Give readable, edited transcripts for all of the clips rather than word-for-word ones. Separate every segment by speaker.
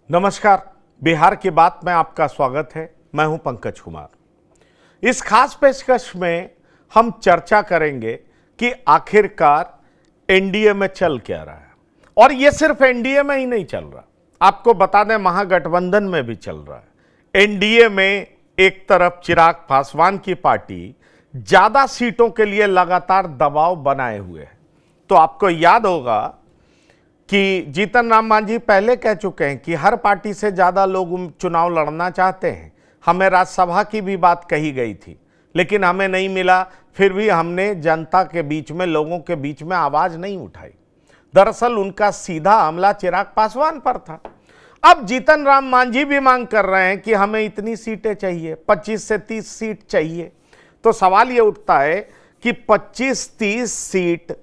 Speaker 1: नमस्कार, बिहार की बात में आपका स्वागत है। मैं हूं पंकज कुमार। इस खास पेशकश में हम चर्चा करेंगे कि आखिरकार एनडीए में चल क्या रहा है। और यह सिर्फ एनडीए में ही नहीं चल रहा, आपको बता दें महागठबंधन में भी चल रहा है। एनडीए में एक तरफ चिराग पासवान की पार्टी ज्यादा सीटों के लिए लगातार दबाव बनाए हुए है। तो आपको याद होगा कि जीतन राम मांझी पहले कह चुके हैं कि हर पार्टी से ज़्यादा लोग चुनाव लड़ना चाहते हैं। हमें राज्यसभा की भी बात कही गई थी, लेकिन हमें नहीं मिला। फिर भी हमने जनता के बीच में, लोगों के बीच में आवाज़ नहीं उठाई। दरअसल उनका सीधा हमला चिराग पासवान पर था। अब जीतन राम मांझी भी मांग कर रहे हैं कि हमें इतनी सीटें चाहिए, 25 से 30 सीट चाहिए। तो सवाल ये उठता है कि 25-30 सीट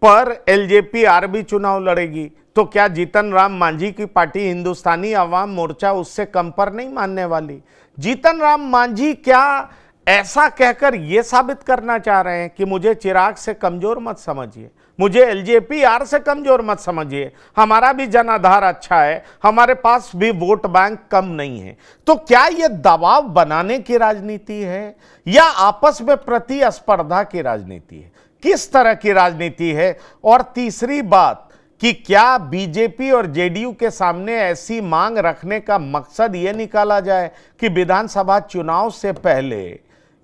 Speaker 1: पर एलजेपी आरबी चुनाव लड़ेगी, तो क्या जीतन राम मांझी की पार्टी हिंदुस्तानी अवाम मोर्चा उससे कम पर नहीं मानने वाली? जीतन राम मांझी क्या ऐसा कहकर यह साबित करना चाह रहे हैं कि मुझे चिराग से कमजोर मत समझिए, मुझे एलजेपी आर से कमजोर मत समझिए, हमारा भी जनाधार अच्छा है, हमारे पास भी वोट बैंक कम नहीं है? तो क्या यह दबाव बनाने की राजनीति है या आपस में प्रतिस्पर्धा की राजनीति है? किस तरह की राजनीति है? और तीसरी बात कि क्या बीजेपी और जेडीयू के सामने ऐसी मांग रखने का मकसद यह निकाला जाए कि विधानसभा चुनाव से पहले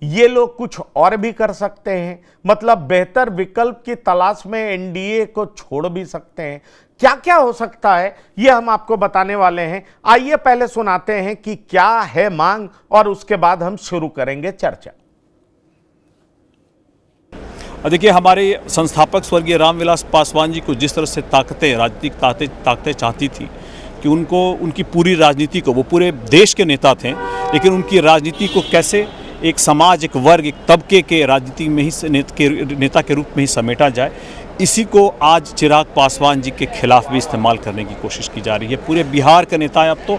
Speaker 1: ये लोग कुछ और भी कर सकते हैं, मतलब बेहतर विकल्प की तलाश में एनडीए को छोड़ भी सकते हैं? क्या क्या हो सकता है ये हम आपको बताने वाले हैं। आइए पहले सुनाते हैं कि क्या है मांग और उसके बाद हम शुरू करेंगे चर्चा।
Speaker 2: देखिए, हमारे संस्थापक स्वर्गीय रामविलास पासवान जी को जिस तरह से राजनीतिक ताकतें चाहती थी कि उनकी पूरी राजनीति को, वो पूरे देश के नेता थे, लेकिन उनकी राजनीति को कैसे एक समाज, एक वर्ग, एक तबके के राजनीति में ही नेता के रूप में ही समेटा जाए, इसी को आज चिराग पासवान जी के खिलाफ भी इस्तेमाल करने की कोशिश की जा रही है। पूरे बिहार के नेता, अब तो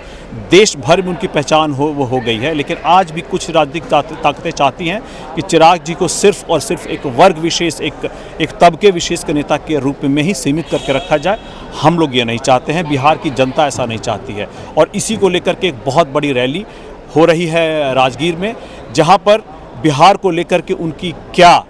Speaker 2: देश भर में उनकी पहचान वो हो गई है, लेकिन आज भी कुछ राजनीतिक ताकतें चाहती हैं कि चिराग जी को सिर्फ और सिर्फ एक वर्ग विशेष, एक तबके विशेष के नेता के रूप में ही सीमित करके रखा जाए। हम लोग ये नहीं चाहते हैं, बिहार की जनता ऐसा नहीं चाहती है। और इसी को लेकर के एक बहुत बड़ी रैली हो रही है राजगीर में, जहाँ पर बिहार को लेकर के उनकी क्या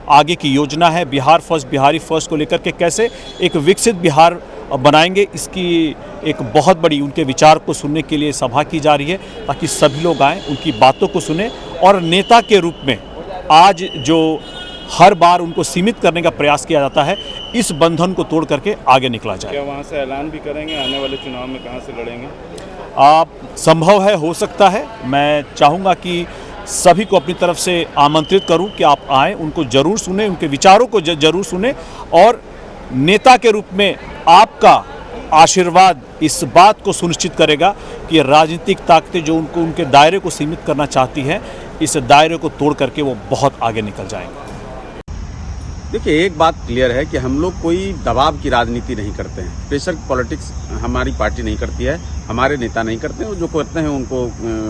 Speaker 2: आगे की योजना है, बिहार फर्स्ट, बिहारी फर्स्ट को लेकर के कैसे एक विकसित बिहार बनाएंगे, इसकी एक बहुत बड़ी उनके विचार को सुनने के लिए सभा की जा रही है, ताकि सभी लोग आएँ, उनकी बातों को सुने और नेता के रूप में आज जो हर बार उनको सीमित करने का प्रयास किया जाता है, इस बंधन को तोड़ करके आगे निकला जाए।
Speaker 3: क्या वहाँ से ऐलान भी करेंगे आने वाले चुनाव में कहाँ से लड़ेंगे?
Speaker 2: संभव है, हो सकता है। मैं चाहूँगा कि सभी को अपनी तरफ से आमंत्रित करूं कि आप आएँ, उनको जरूर सुने, उनके विचारों को जरूर सुने, और नेता के रूप में आपका आशीर्वाद इस बात को सुनिश्चित करेगा कि राजनीतिक ताकतें जो उनके दायरे को सीमित करना चाहती हैं, इस दायरे को तोड़ करके वो बहुत आगे निकल जाएंगे।
Speaker 4: देखिए, एक बात क्लियर है कि हम लोग कोई दबाव की राजनीति नहीं करते हैं। प्रेशर पॉलिटिक्स हमारी पार्टी नहीं करती है, हमारे नेता नहीं करते हैं। जो करते हैं उनको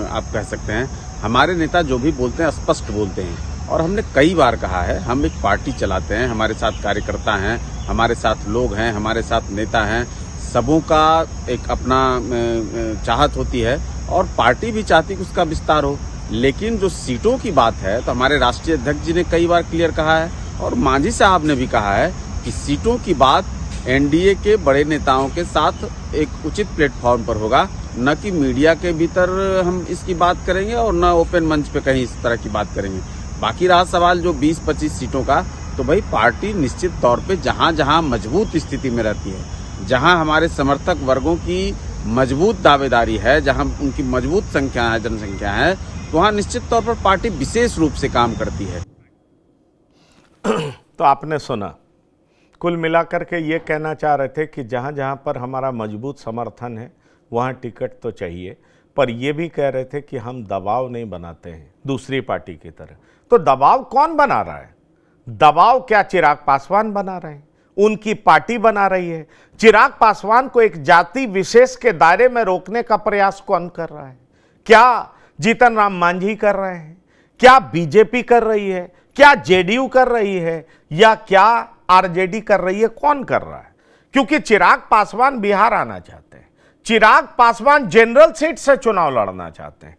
Speaker 4: आप कह सकते हैं। हमारे नेता जो भी बोलते हैं स्पष्ट बोलते हैं, और हमने कई बार कहा है, हम एक पार्टी चलाते हैं, हमारे साथ कार्यकर्ता हैं, हमारे साथ लोग हैं, हमारे साथ नेता हैं, सबों का एक अपना चाहत होती है, और पार्टी भी चाहती है कि उसका विस्तार हो। लेकिन जो सीटों की बात है, तो हमारे राष्ट्रीय अध्यक्ष जी ने कई बार क्लियर कहा है, और मांझी साहब ने भी कहा है कि सीटों की बात एनडीए के बड़े नेताओं के साथ एक उचित प्लेटफॉर्म पर होगा, न कि मीडिया के भीतर हम इसकी बात करेंगे और न ओपन मंच पे कहीं इस तरह की बात करेंगे। बाकी रहा सवाल जो 20-25 सीटों का, तो भाई पार्टी निश्चित तौर पे जहां जहां मजबूत स्थिति में रहती है, जहां हमारे समर्थक वर्गों की मजबूत दावेदारी है, जहां उनकी मजबूत संख्या है, जनसंख्या है, तो वहां निश्चित तौर पर पार्टी विशेष रूप से काम करती है।
Speaker 1: तो आपने सुना, कुल मिलाकर के ये कहना चाह रहे थे कि जहाँ जहाँ पर हमारा मजबूत समर्थन है वहाँ टिकट तो चाहिए, पर ये भी कह रहे थे कि हम दबाव नहीं बनाते हैं दूसरी पार्टी की तरह। तो दबाव कौन बना रहा है? दबाव क्या चिराग पासवान बना रहे हैं? उनकी पार्टी बना रही है। चिराग पासवान को एक जाति विशेष के दायरे में रोकने का प्रयास कौन कर रहा है? क्या जीतन राम मांझी कर रहे हैं? क्या बीजेपी कर रही है? क्या जेडीयू कर रही है? या क्या आरजेडी कर रही है? कौन कर रहा है? क्योंकि चिराग पासवान बिहार आना चाहते हैं, चिराग पासवान जनरल सीट से चुनाव लड़ना चाहते हैं।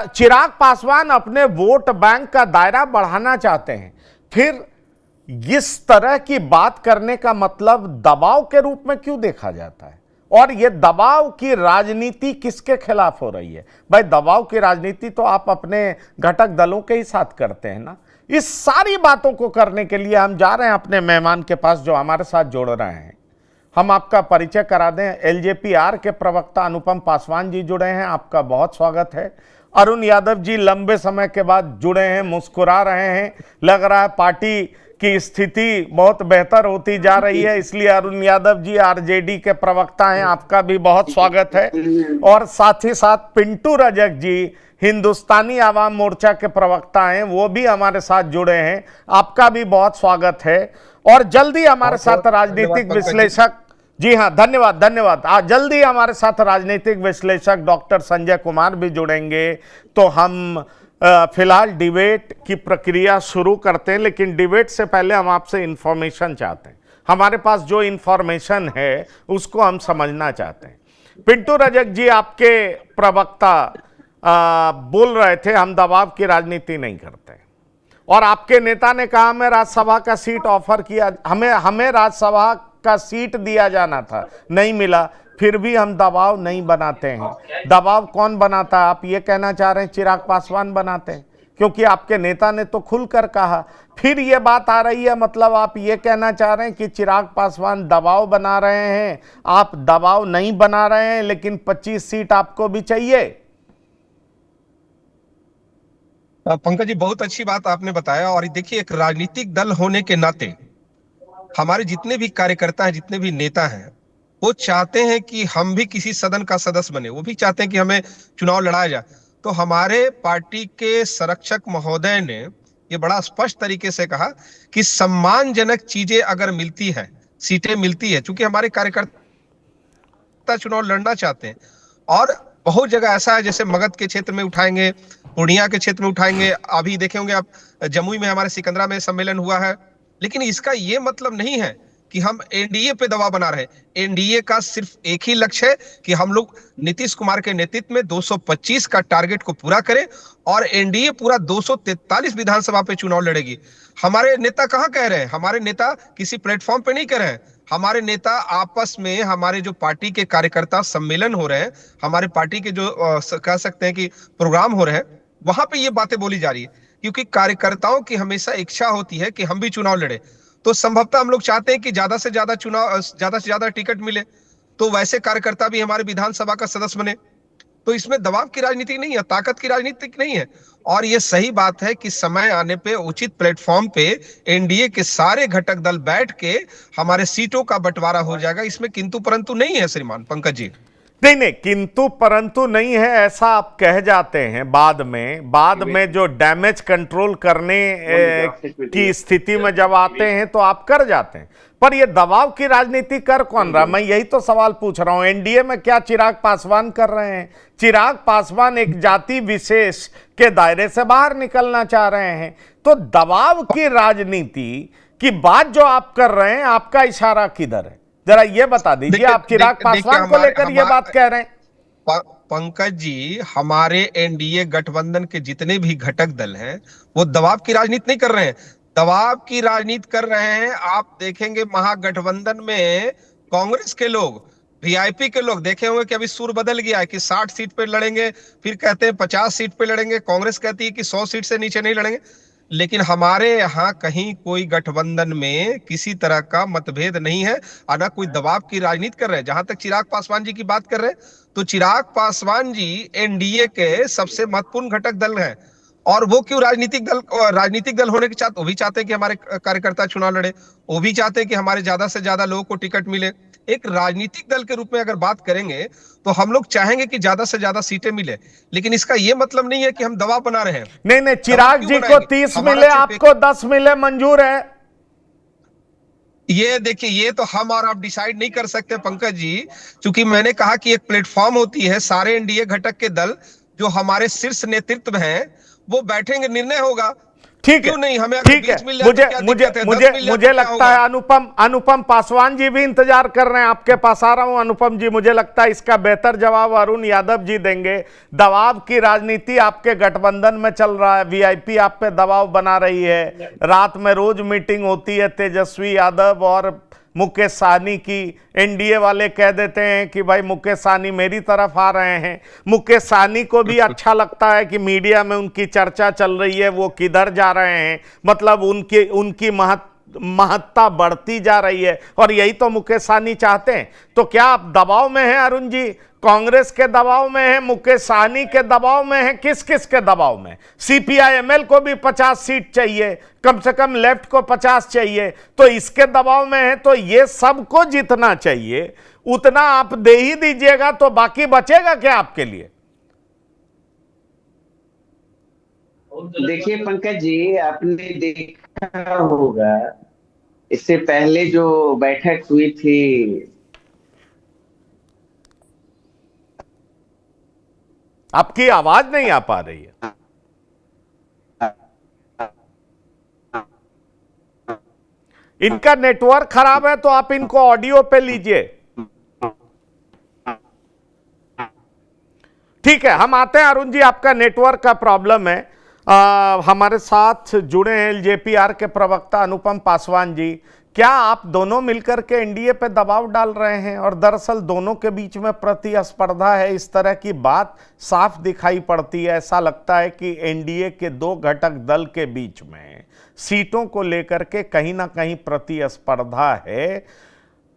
Speaker 1: चिराग पासवान अपने वोट बैंक का दायरा बढ़ाना चाहते हैं। फिर इस तरह की बात करने का मतलब दबाव के रूप में क्यों देखा जाता है? और यह दबाव की राजनीति किसके खिलाफ हो रही है? भाई, दबाव की राजनीति तो आप अपने घटक दलों के ही साथ करते हैं ना। इस सारी बातों को करने के लिए हम जा रहे हैं अपने मेहमान के पास जो हमारे साथ जुड़ रहे हैं। हम आपका परिचय करा दें। एलजेपी-आर के प्रवक्ता अनुपम पासवान जी जुड़े हैं, आपका बहुत स्वागत है। अरुण यादव जी लंबे समय के बाद जुड़े हैं, मुस्कुरा रहे हैं, लग रहा है पार्टी की स्थिति बहुत बेहतर होती जा रही है, इसलिए अरुण यादव जी आरजेडी के प्रवक्ता हैं, आपका भी बहुत स्वागत है। और साथ ही साथ पिंटू रजक जी हिंदुस्तानी आवाम मोर्चा के प्रवक्ता हैं, वो भी हमारे साथ जुड़े हैं, आपका भी बहुत स्वागत है। और जल्दी हमारे साथ राजनीतिक विश्लेषक, जी हाँ, धन्यवाद। आज जल्दी हमारे साथ राजनीतिक विश्लेषक डॉक्टर संजय कुमार भी जुड़ेंगे। तो हम फिलहाल डिबेट की प्रक्रिया शुरू करते हैं, लेकिन डिबेट से पहले हम आपसे इंफॉर्मेशन चाहते हैं। हमारे पास जो इंफॉर्मेशन है उसको हम समझना चाहते हैं। पिंटू रजक जी, आपके प्रवक्ता बोल रहे थे हम दबाव की राजनीति नहीं करते, और आपके नेता ने कहा हमें राज्यसभा का सीट ऑफर किया, हमें राज्यसभा का सीट दिया जाना था, नहीं मिला, फिर भी हम दबाव नहीं बनाते हैं। दबाव कौन बनाता है? आप ये कहना चाह रहे हैं चिराग पासवान बनाते हैं, क्योंकि आपके नेता ने तो खुलकर कहा। फिर ये बात आ रही है, मतलब आप ये कहना चाह रहे हैं कि चिराग पासवान दबाव बना रहे हैं, आप दबाव नहीं बना रहे हैं, लेकिन 25 सीट आपको भी चाहिए।
Speaker 5: पंकज जी, बहुत अच्छी बात आपने बताया। और देखिए, एक राजनीतिक दल होने के नाते हमारे जितने भी कार्यकर्ता हैं, जितने भी नेता हैं, वो चाहते हैं कि हम भी किसी सदन का सदस्य बने, वो भी चाहते हैं कि हमें चुनाव लड़ाया जाए। तो हमारे पार्टी के संरक्षक महोदय ने ये बड़ा स्पष्ट तरीके से कहा कि सम्मानजनक चीजें अगर मिलती है, सीटें मिलती है, चूंकि हमारे कार्यकर्ता चुनाव लड़ना चाहते हैं। और बहुत जगह ऐसा है, जैसे मगध के क्षेत्र में उठाएंगे, पूर्णिया के क्षेत्र में उठाएंगे, अभी देखे होंगे आप जमुई में हमारे सिकंदरा में सम्मेलन हुआ है। लेकिन इसका ये मतलब नहीं है कि हम एनडीए पे दबाव बना रहे हैं। एनडीए का सिर्फ एक ही लक्ष्य है कि हम लोग नीतीश कुमार के नेतृत्व में 225 का टारगेट को पूरा करें, और एनडीए पूरा 243 विधानसभा पे चुनाव लड़ेगी। हमारे नेता कहां कह रहे हैं? हमारे नेता किसी प्लेटफॉर्म पे नहीं कह रहे हैं। हमारे नेता आपस में, हमारे जो पार्टी के कार्यकर्ता सम्मेलन हो रहे हैं, हमारे पार्टी के जो कह सकते हैं कि प्रोग्राम हो रहे हैं, वहां पे ये बातें बोली जा रही है। क्योंकि कार्यकर्ताओं की हमेशा इच्छा होती है कि हम भी चुनाव लड़े। तो संभवतः हम लोग चाहते हैं कि ज्यादा से ज्यादा टिकट मिले, तो वैसे कार्यकर्ता भी हमारे विधानसभा का सदस्य बने। तो इसमें दबाव की राजनीति नहीं है, ताकत की राजनीति नहीं है। और ये सही बात है कि समय आने पे उचित प्लेटफॉर्म पे एनडीए के सारे घटक दल बैठ के हमारे सीटों का बंटवारा हो जाएगा। इसमें किंतु परंतु नहीं है श्रीमान पंकज जी।
Speaker 1: नहीं, किंतु परंतु नहीं है ऐसा आप कह जाते हैं। बाद में जो डैमेज कंट्रोल करने की स्थिति में जब आते हैं तो आप कर जाते हैं। पर ये दबाव की राजनीति कर कौन रहा? मैं यही तो सवाल पूछ रहा हूं। एनडीए में क्या चिराग पासवान कर रहे हैं? चिराग पासवान एक जाति विशेष के दायरे से बाहर निकलना चाह रहे हैं। तो दबाव की राजनीति की बात जो आप कर रहे हैं, आपका इशारा किधर है? जरा ये बता दीजिए। आप चिराग पासवान को लेकर ये बात कह रहे हैं।
Speaker 5: पंकज जी, हमारे एनडीए गठबंधन के जितने भी घटक दल हैं, वो दबाव की राजनीति नहीं कर रहे हैं, दबाव की राजनीति कर रहे हैं। आप देखेंगे महागठबंधन में कांग्रेस के लोग, वीआईपी के लोग देखे होंगे कि अभी सुर बदल गया है कि 60 सीट पे लड़ेंगे, फिर कहते हैं 50 सीट पे लड़ेंगे, कांग्रेस कहती है कि 100 सीट से नीचे नहीं लड़ेंगे। लेकिन हमारे यहाँ कहीं कोई गठबंधन में किसी तरह का मतभेद नहीं है, और न कोई दबाव की राजनीति कर रहे हैं। जहां तक चिराग पासवान जी की बात कर रहे हैं, तो चिराग पासवान जी एनडीए के सबसे महत्वपूर्ण घटक दल हैं। और वो क्यों राजनीतिक दल होने के साथ वो भी चाहते हैं कि हमारे कार्यकर्ता चुनाव लड़े, वो भी चाहते हैं कि हमारे ज्यादा से ज्यादा लोगों को टिकट मिले। एक राजनीतिक दल के रूप में अगर बात करेंगे तो हम लोग चाहेंगे कि ज्यादा से ज्यादा सीटें मिले, लेकिन इसका यह मतलब नहीं है कि हम दबाव बना रहे हैं।
Speaker 1: नहीं, चिराग जी को 30 मिले, आपको 10 मिले, मंजूर है?
Speaker 5: ये देखिए, ये तो हम और आप डिसाइड नहीं कर सकते पंकज जी, क्योंकि मैंने कहा कि एक प्लेटफॉर्म होती है, सारे एनडीए घटक के दल जो हमारे शीर्ष नेतृत्व हैं वो बैठेंगे, निर्णय होगा।
Speaker 1: ठीक है,
Speaker 5: क्यों नहीं? हमें अगर
Speaker 1: ठीक है।
Speaker 5: 20 मिल जाए तो क्या दिक्कत है? 10
Speaker 1: मुझे
Speaker 5: मिल जाए
Speaker 1: मुझे
Speaker 5: तो क्या
Speaker 1: लगता है
Speaker 5: होगा?
Speaker 1: अनुपम पासवान जी भी इंतजार कर रहे हैं, आपके पास आ रहा हूं अनुपम जी। मुझे लगता है इसका बेहतर जवाब अरुण यादव जी देंगे। दबाव की राजनीति आपके गठबंधन में चल रहा है, वीआईपी आप पे दबाव बना रही है, रात में रोज मीटिंग होती है तेजस्वी यादव और मुकेश सहनी की। एनडीए वाले कह देते हैं कि भाई मुकेश सहनी मेरी तरफ आ रहे हैं। मुकेश सहनी को भी अच्छा लगता है कि मीडिया में उनकी चर्चा चल रही है, वो किधर जा रहे हैं, मतलब उनकी महत्ता बढ़ती जा रही है, और यही तो मुकेश सहनी चाहते हैं। तो क्या आप दबाव में हैं अरुण जी? कांग्रेस के दबाव में है, मुकेश सहनी के दबाव में है, किस किस के दबाव में? सीपीआईएमएल को भी 50 सीट चाहिए, कम से कम लेफ्ट को 50 चाहिए, तो इसके दबाव में है। तो ये सबको जितना चाहिए उतना आप दे ही दीजिएगा, तो बाकी बचेगा क्या आपके लिए?
Speaker 6: देखिए पंकज जी, आपने देखा होगा इससे पहले जो बैठक हुई थी,
Speaker 1: आपकी आवाज नहीं आ पा रही है। इनका नेटवर्क खराब है, तो आप इनको ऑडियो पे लीजिए। ठीक है, हम आते हैं अरुण जी, आपका नेटवर्क का प्रॉब्लम है। हमारे साथ जुड़े हैं एलजेपीआर के प्रवक्ता अनुपम पासवान जी। क्या आप दोनों मिलकर के एनडीए पे दबाव डाल रहे हैं, और दरअसल दोनों के बीच में प्रतिस्पर्धा है, इस तरह की बात साफ दिखाई पड़ती है? ऐसा लगता है कि एनडीए के दो घटक दल के बीच में सीटों को लेकर के कहीं ना कहीं प्रतिस्पर्धा है।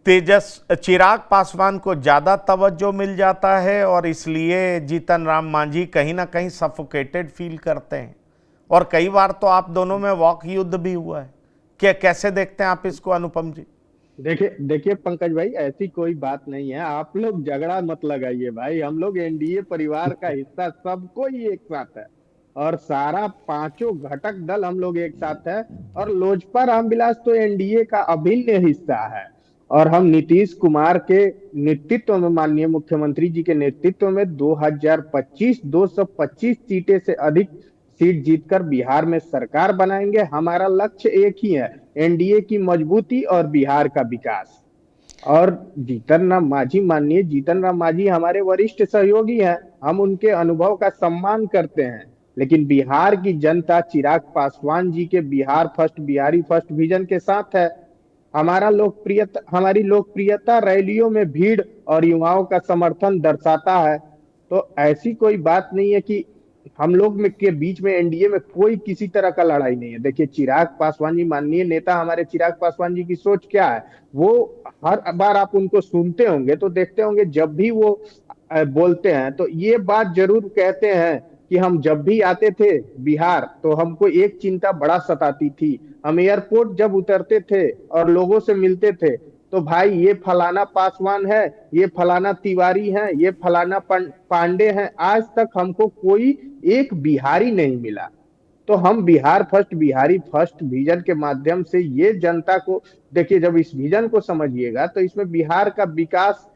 Speaker 1: चिराग पासवान को ज्यादा तवज्जो मिल जाता है, और इसलिए जीतन राम मांझी कहीं ना कहीं सफोकेटेड फील करते हैं, और कई बार तो आप दोनों में वॉक युद्ध भी हुआ है। क्या कैसे देखते हैं आप इसको अनुपम जी?
Speaker 7: देखिए पंकज भाई, ऐसी कोई बात नहीं है। आप लोग झगड़ा मत लगाइए भाई, हम लोग एनडीए परिवार का हिस्सा सबको ही एक साथ है, और सारा पांचों घटक दल हम लोग एक साथ है, और लोजपा रामविलास तो एनडीए का अभिन्न हिस्सा है। और हम नीतीश कुमार के नेतृत्व में, माननीय मुख्यमंत्री जी के नेतृत्व में 2025 225 सीटें से अधिक सीट जीतकर बिहार में सरकार बनाएंगे। हमारा लक्ष्य एक ही है, एनडीए की मजबूती और बिहार का विकास। और माननीय जीतन राम मांझी हमारे वरिष्ठ सहयोगी हैं, हम उनके अनुभव का सम्मान करते हैं, लेकिन बिहार की जनता चिराग पासवान जी के Bihar first, Bihari first vision के साथ है। हमारी लोकप्रियता रैलियों में भीड़ और युवाओं का समर्थन दर्शाता है। तो ऐसी कोई बात नहीं है कि हम लोग के बीच में, एनडीए में कोई किसी तरह का लड़ाई नहीं है। देखिए चिराग पासवान जी, माननीय नेता हमारे चिराग पासवान जी की सोच क्या है, वो हर बार आप उनको सुनते होंगे तो देखते होंगे, जब भी वो बोलते हैं तो ये बात जरूर कहते हैं कि हम जब भी आते थे बिहार तो हमको एक चिंता बड़ा सताती थी। हम एयरपोर्ट जब उतरते थे और लोगों से मिलते थे तो भाई ये फलाना पासवान है, ये फलाना तिवारी है, ये फलाना पांडे हैं, आज तक हमको कोई एक बिहारी नहीं मिला। तो हम Bihar first, Bihari first vision के माध्यम से ये जनता को देखिए, जब इस विजन को समझिएगा तो इसमें बिहार का विकास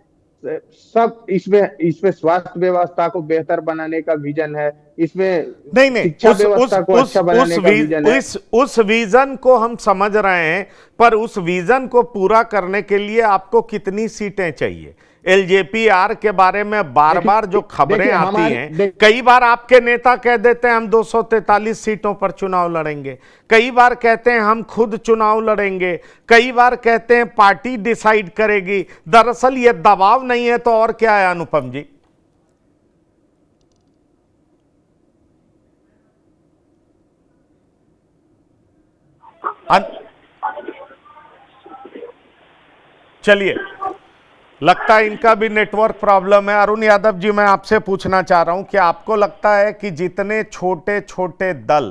Speaker 7: सब, इसमें स्वास्थ्य व्यवस्था को बेहतर बनाने का विजन है, इसमें
Speaker 1: नहीं,
Speaker 7: शिक्षा व्यवस्था को अच्छा बनाने का विजन है।
Speaker 1: उस विजन को हम समझ रहे हैं, पर उस विजन को पूरा करने के लिए आपको कितनी सीटें चाहिए? एलजेपीआर के बारे में बार बार जो खबरें आती हैं, कई बार आपके नेता कह देते हैं हम 243 सीटों पर चुनाव लड़ेंगे, कई बार कहते हैं हम खुद चुनाव लड़ेंगे, कई बार कहते हैं पार्टी डिसाइड करेगी। दरअसल ये दबाव नहीं है तो और क्या है अनुपम जी? चलिए, लगता है इनका भी नेटवर्क प्रॉब्लम है। अरुण यादव जी, मैं आपसे पूछना चाह रहा हूं कि आपको लगता है कि जितने छोटे छोटे दल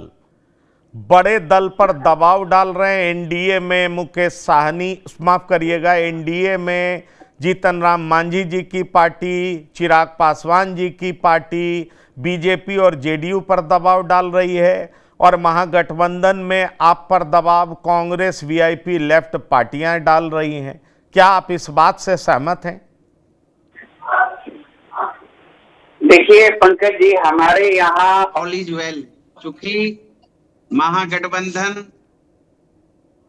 Speaker 1: बड़े दल पर दबाव डाल रहे हैं, एनडीए में मुकेश सहनी, माफ करिएगा, एनडीए में जीतन राम मांझी जी की पार्टी, चिराग पासवान जी की पार्टी बीजेपी और जेडीयू पर दबाव डाल रही है, और महागठबंधन में आप पर दबाव कांग्रेस, वीआईपी, लेफ्ट पार्टियां डाल रही हैं, क्या आप इस बात से सहमत हैं?
Speaker 6: देखिए पंकज जी, हमारे यहाँ ऑल इज वेल, चूंकि महागठबंधन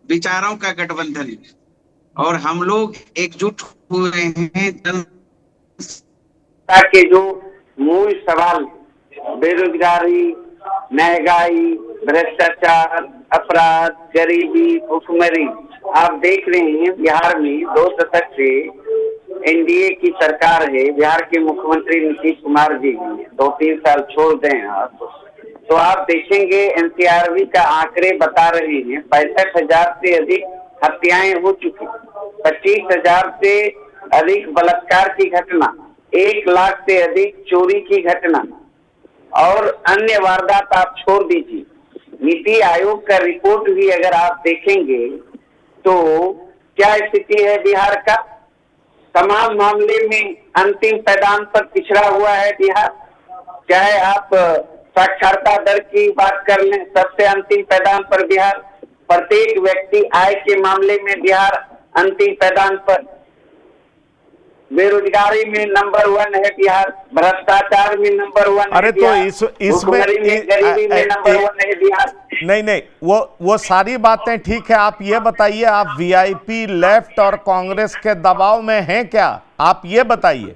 Speaker 6: विचारों का गठबंधन है और हम लोग एकजुट हुए हैं जनता के जो मूल सवाल बेरोजगारी, महंगाई, भ्रष्टाचार, अपराध, गरीबी, भुखमरी, आप देख रहे हैं बिहार में 2 दशक से एनडीए की सरकार है। बिहार के मुख्यमंत्री नीतीश कुमार जी हैं। 2-3 साल छोड़ दें आप तो आप देखेंगे एनसीआरबी का आंकड़े बता रहे हैं 65,000 से अधिक हत्याएं हो चुकी, 25,000 से अधिक बलात्कार की घटना, 1 लाख से अधिक चोरी की घटना और अन्य वारदात आप छोड़ दीजिए। नीति आयोग का रिपोर्ट भी अगर आप देखेंगे तो क्या स्थिति है बिहार का। तमाम मामले में अंतिम पैदान पर पिछड़ा हुआ है बिहार। चाहे आप साक्षरता दर की बात कर लें, सबसे अंतिम पैदान पर बिहार। प्रत्येक व्यक्ति आय के मामले में बिहार अंतिम पैदान पर। बेरोजगारी में नंबर 1 है बिहार, भ्रष्टाचार में नंबर 1 है।
Speaker 1: अरे तो इसमें
Speaker 6: गरीबी में नंबर 1 है बिहार।
Speaker 1: नहीं, वो सारी बातें ठीक है। आप ये बताइए, आप वीआईपी लेफ्ट और कांग्रेस के दबाव में हैं क्या? आप ये बताइए।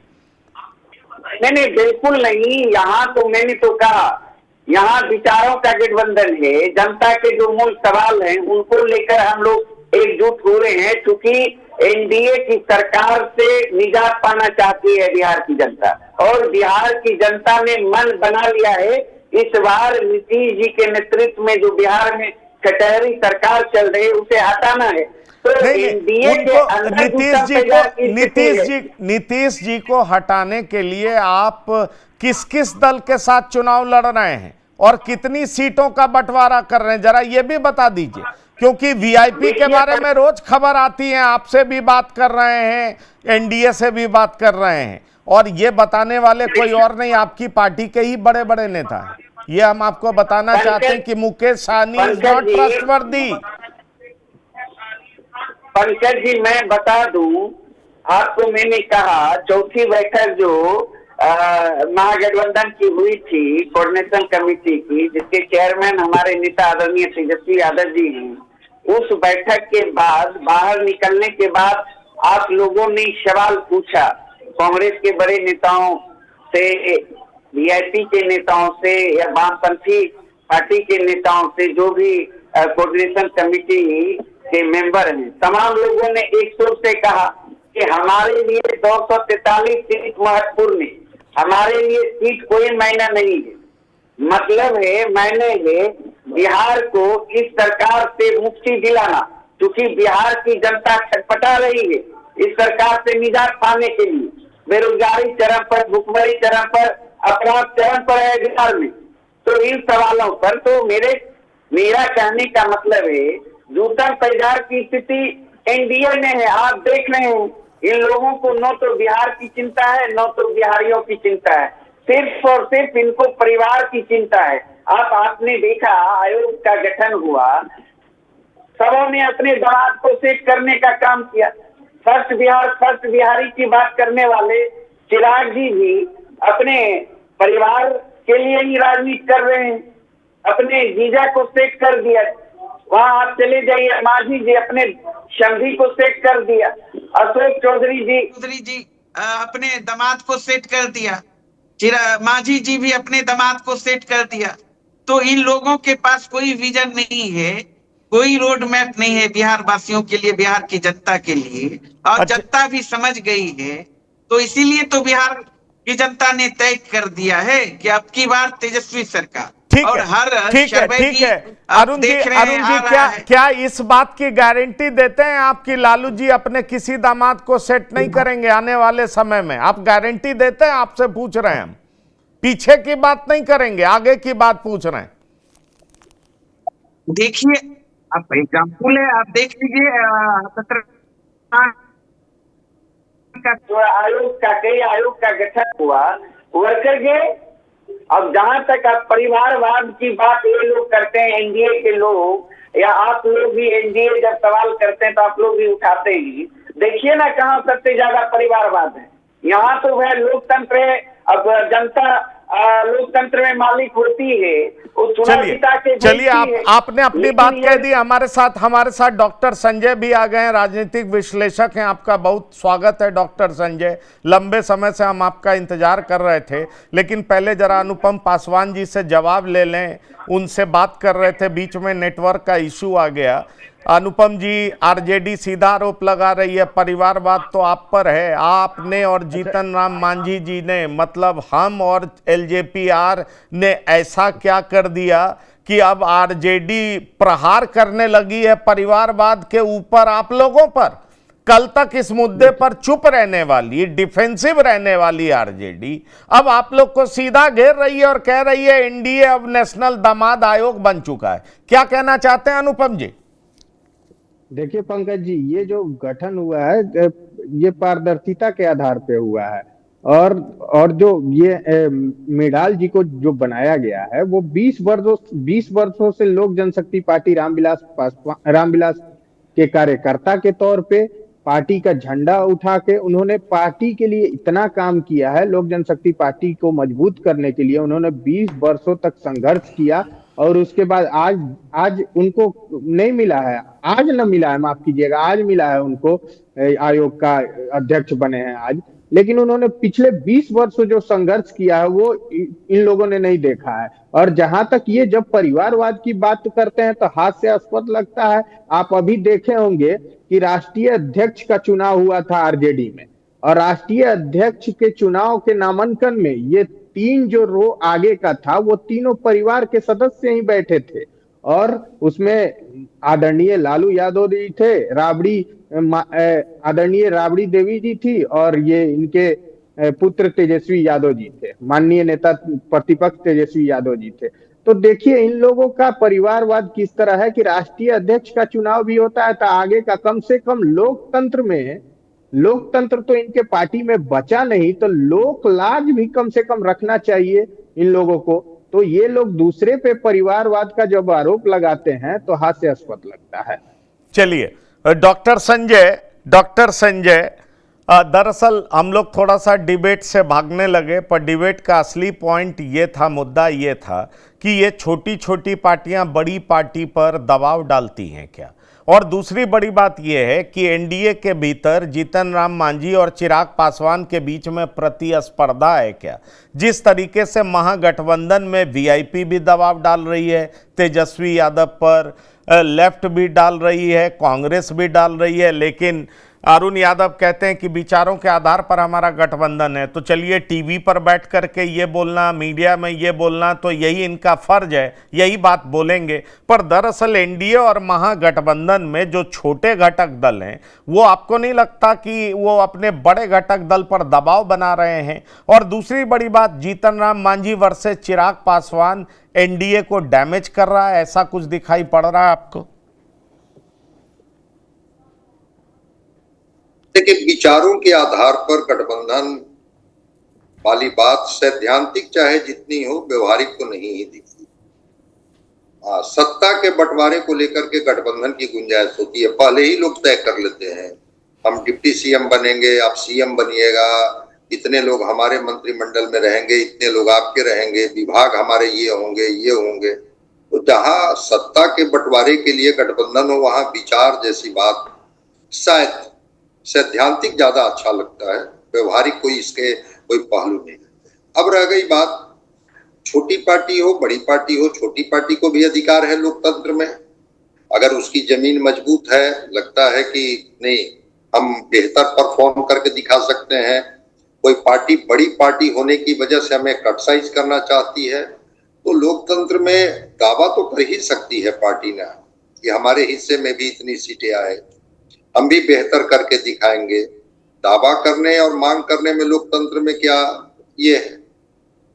Speaker 6: नहीं, बिल्कुल नहीं। यहाँ तो मैंने तो कहा, यहाँ विचारों का गठबंधन है। जनता के जो मूल सवाल हैं उनको लेकर हम लोग एकजुट हो रहे हैं, क्योंकि एनडीए की सरकार से निजात पाना चाहती है बिहार की जनता और बिहार की जनता ने मन बना लिया है इस बार नीतीश जी के नेतृत्व में जो बिहार में कटहरी सरकार चल रही है उसे हटाना है। तो एनडीए के अंदर
Speaker 1: नीतीश जी को हटाने के लिए आप किस किस दल के साथ चुनाव लड़ रहे हैं और कितनी सीटों का बंटवारा कर रहे हैं, जरा ये भी बता दीजिए। क्योंकि वीआईपी के बारे में रोज खबर आती है, आपसे भी बात कर रहे हैं, एनडीए से भी बात कर रहे हैं और ये बताने वाले कोई और नहीं, आपकी पार्टी के ही बड़े बड़े नेता हैं। ये हम आपको बताना चाहते हैं कि Mukesh Sahani is not trustworthy.
Speaker 6: Pankaj ji, मैं बता दूं आपको, मैंने कहा चौथी बैठक जो महागठबंधन की हुई थी कोऑर्डिनेशन कमेटी की, जिसके चेयरमैन हमारे नेता आदरणीय तेजस्वी यादव जी हैं, उस बैठक के बाद बाहर निकलने के बाद आप लोगों ने सवाल पूछा कांग्रेस के बड़े नेताओं से, वीआईपी के नेताओं से या वामपंथी पार्टी के नेताओं से, जो भी कोऑर्डिनेशन कमेटी के मेंबर हैं, तमाम लोगों ने एक सुर से कहा कि हमारे लिए 243 सीट महत्वपूर्ण है, हमारे लिए सीट कोई मायना नहीं है। मतलब है, मायने है बिहार को इस सरकार से मुक्ति दिलाना, क्योंकि बिहार की जनता छटपटा रही है इस सरकार से निजात पाने के लिए। बेरोजगारी चरम पर, भुखमरी चरम पर, अपराध चरम पर है बिहार में। तो इन सवालों पर तो मेरा कहने का मतलब है, जूतन पैजार की स्थिति एनडीए में है। आप देख रहे हैं इन लोगों को न तो बिहार की चिंता है न तो बिहारियों की चिंता है, सिर्फ और सिर्फ इनको परिवार की चिंता है। आपने देखा आयोग का गठन हुआ, सबों ने अपने दामाद को सेट करने का काम किया। फर्स्ट बिहारी की बात करने वाले चिराग जी भी अपने परिवार के लिए ही राजनीति कर रहे हैं, अपने जीजा को सेट कर दिया। वहां आप चले जाइए, मांझी जी अपने शंभी को सेट कर दिया, अशोक चौधरी जी अपने दामाद को सेट कर दिया, मांझी जी भी अपने दामाद को सेट कर दिया। तो इन लोगों के पास कोई विजन नहीं है, कोई रोड मैप नहीं है बिहार वासियों के लिए, बिहार की जनता के लिए। और जनता भी समझ गई है, तो इसीलिए तो बिहार की जनता ने तय कर दिया है कि अब की बार तेजस्वी सरकार। और
Speaker 1: ठीक है अरुण जी क्या इस बात की गारंटी देते हैं आप कि लालू जी अपने किसी दामाद को सेट नहीं करेंगे आने वाले समय में? आप गारंटी देते हैं? आपसे पूछ रहे हैं हम, पीछे की बात नहीं करेंगे, आगे की बात पूछ रहे हैं।
Speaker 6: देखिए, आप एग्जाम्पल है, आप देख लीजिए कई आयोग का गठन हुआ, वर्कर गए। अब जहां तक आप परिवारवाद की बात ये लोग करते हैं, एनडीए के लोग, या आप लोग भी एनडीए जब सवाल करते हैं तो आप लोग भी उठाते हैं। देखिए ना कहां सबसे ज्यादा परिवारवाद है। यहाँ तो वह लोकतंत्र है। अब जनता लोकतंत्र में मालिक होती है, वो चुनाव जिता के
Speaker 1: चलिए
Speaker 6: भेजती है।
Speaker 1: आपने अपनी
Speaker 6: लेकिन
Speaker 1: बात
Speaker 6: ये-
Speaker 1: कह दी। हमारे साथ डॉक्टर संजय भी आ गए हैं, राजनीतिक विश्लेषक हैं। आपका बहुत स्वागत है डॉक्टर संजय। लंबे समय से हम आपका इंतजार कर रहे थे, लेकिन पहले जरा अनुपम पासवान जी से जवाब ले लें। उनसे बात कर रहे थे, बीच में नेटवर्क का इशू आ गया। अनुपम जी, आरजेडी सीधा आरोप लगा रही है, परिवारवाद तो आप पर है। आपने और जीतन राम मांझी जी ने, मतलब हम और एलजेपीआर ने ऐसा क्या कर दिया कि अब आरजेडी प्रहार करने लगी है परिवारवाद के ऊपर आप लोगों पर? कल तक इस मुद्दे पर चुप रहने वाली, डिफेंसिव रहने वाली आरजेडी अब आप लोग को सीधा घेर रही है और कह रही है एनडीए अब नेशनल दामाद आयोग बन चुका है। क्या कहना चाहते हैं अनुपम जी?
Speaker 7: देखिए पंकज जी, ये जो गठन हुआ है ये पारदर्शिता के आधार पे हुआ है। और जो ये मिडाल जी को जो बनाया गया है वो 20 वर्षों से लोक जनशक्ति पार्टी रामविलास के कार्यकर्ता के तौर पे पार्टी का झंडा उठा के उन्होंने पार्टी के लिए इतना काम किया है। लोक जनशक्ति पार्टी को मजबूत करने के लिए उन्होंने 20 वर्षों तक संघर्ष किया और उसके बाद आज उनको नहीं मिला है, आज न मिला है, माफ कीजिएगा, आज मिला है उनको, आयोग का अध्यक्ष बने हैं आज। लेकिन उन्होंने पिछले 20 वर्षों जो संघर्ष किया है वो इन लोगों ने नहीं देखा है। और जहां तक ये जब परिवारवाद की बात करते हैं तो हास्यास्पद लगता है। आप अभी देखे होंगे कि राष्ट्रीय अध्यक्ष का चुनाव हुआ था आरजेडी में, और राष्ट्रीय अध्यक्ष के चुनाव के नामांकन में ये 3 जो रो आगे का था वो तीनों परिवार के सदस्य ही बैठे थे। और उसमें आदरणीय लालू यादव जी थे, आदरणीय राबड़ी देवी जी थी, और ये इनके पुत्र तेजस्वी यादव जी थे, माननीय नेता प्रतिपक्ष तेजस्वी यादव जी थे। तो देखिए इन लोगों का परिवारवाद किस तरह है कि राष्ट्रीय अध्यक्ष का चुनाव भी होता है तो आगे का कम से कम लोकतंत्र तो इनके पार्टी में बचा नहीं, तो लोक लाज भी कम से कम रखना चाहिए इन लोगों को। तो ये लोग दूसरे पे परिवारवाद का जब आरोप लगाते हैं तो हास्यास्पद लगता है।
Speaker 1: चलिए डॉक्टर संजय, दरअसल हम लोग थोड़ा सा डिबेट से भागने लगे, पर डिबेट का असली पॉइंट ये था, मुद्दा ये था कि ये छोटी छोटी पार्टियां बड़ी पार्टी पर दबाव डालती हैं क्या? और दूसरी बड़ी बात यह है कि एनडीए के भीतर जीतन राम मांझी और चिराग पासवान के बीच में प्रतिस्पर्धा है क्या? जिस तरीके से महागठबंधन में वीआईपी भी दबाव डाल रही है तेजस्वी यादव पर, लेफ्ट भी डाल रही है, कांग्रेस भी डाल रही है, लेकिन अरुण यादव कहते हैं कि विचारों के आधार पर हमारा गठबंधन है। तो चलिए टीवी पर बैठ करके ये बोलना, मीडिया में ये बोलना, तो यही इनका फर्ज है, यही बात बोलेंगे। पर दरअसल एनडीए और महागठबंधन में जो छोटे घटक दल हैं वो आपको नहीं लगता कि वो अपने बड़े घटक दल पर दबाव बना रहे हैं? और दूसरी बड़ी बात, जीतन राम मांझी वर्सेस चिराग पासवान एनडीए को डैमेज कर रहा है, ऐसा कुछ दिखाई पड़ रहा है आपको?
Speaker 8: देखिए, विचारों के आधार पर गठबंधन वाली बात सैद्धांतिक चाहे जितनी हो, व्यवहारिक तो नहीं ही दिखती। सत्ता के बंटवारे को लेकर के गठबंधन की गुंजाइश होती है, पहले ही लोग तय कर लेते हैं हम डिप्टी सीएम बनेंगे, आप सीएम बनिएगा, इतने लोग हमारे मंत्रिमंडल में रहेंगे, इतने लोग आपके रहेंगे, विभाग हमारे ये होंगे। तो जहां सत्ता के बंटवारे के लिए गठबंधन हो वहां विचार जैसी बात शायद सैद्धांतिक ज्यादा अच्छा लगता है, व्यवहारिक कोई पहलू नहीं है। अब रह गई बात, छोटी पार्टी हो बड़ी पार्टी हो, छोटी पार्टी को भी अधिकार है लोकतंत्र में। अगर उसकी जमीन मजबूत है, लगता है कि नहीं हम बेहतर परफॉर्म करके दिखा सकते हैं, कोई पार्टी बड़ी पार्टी होने की वजह से हमें क्रिटिसाइज करना चाहती है, तो लोकतंत्र में दावा तो कर ही सकती है पार्टी ना कि हमारे हिस्से में भी इतनी सीटें आए, हम भी बेहतर करके दिखाएंगे। दावा करने और मांग करने में लोकतंत्र में क्या ये है?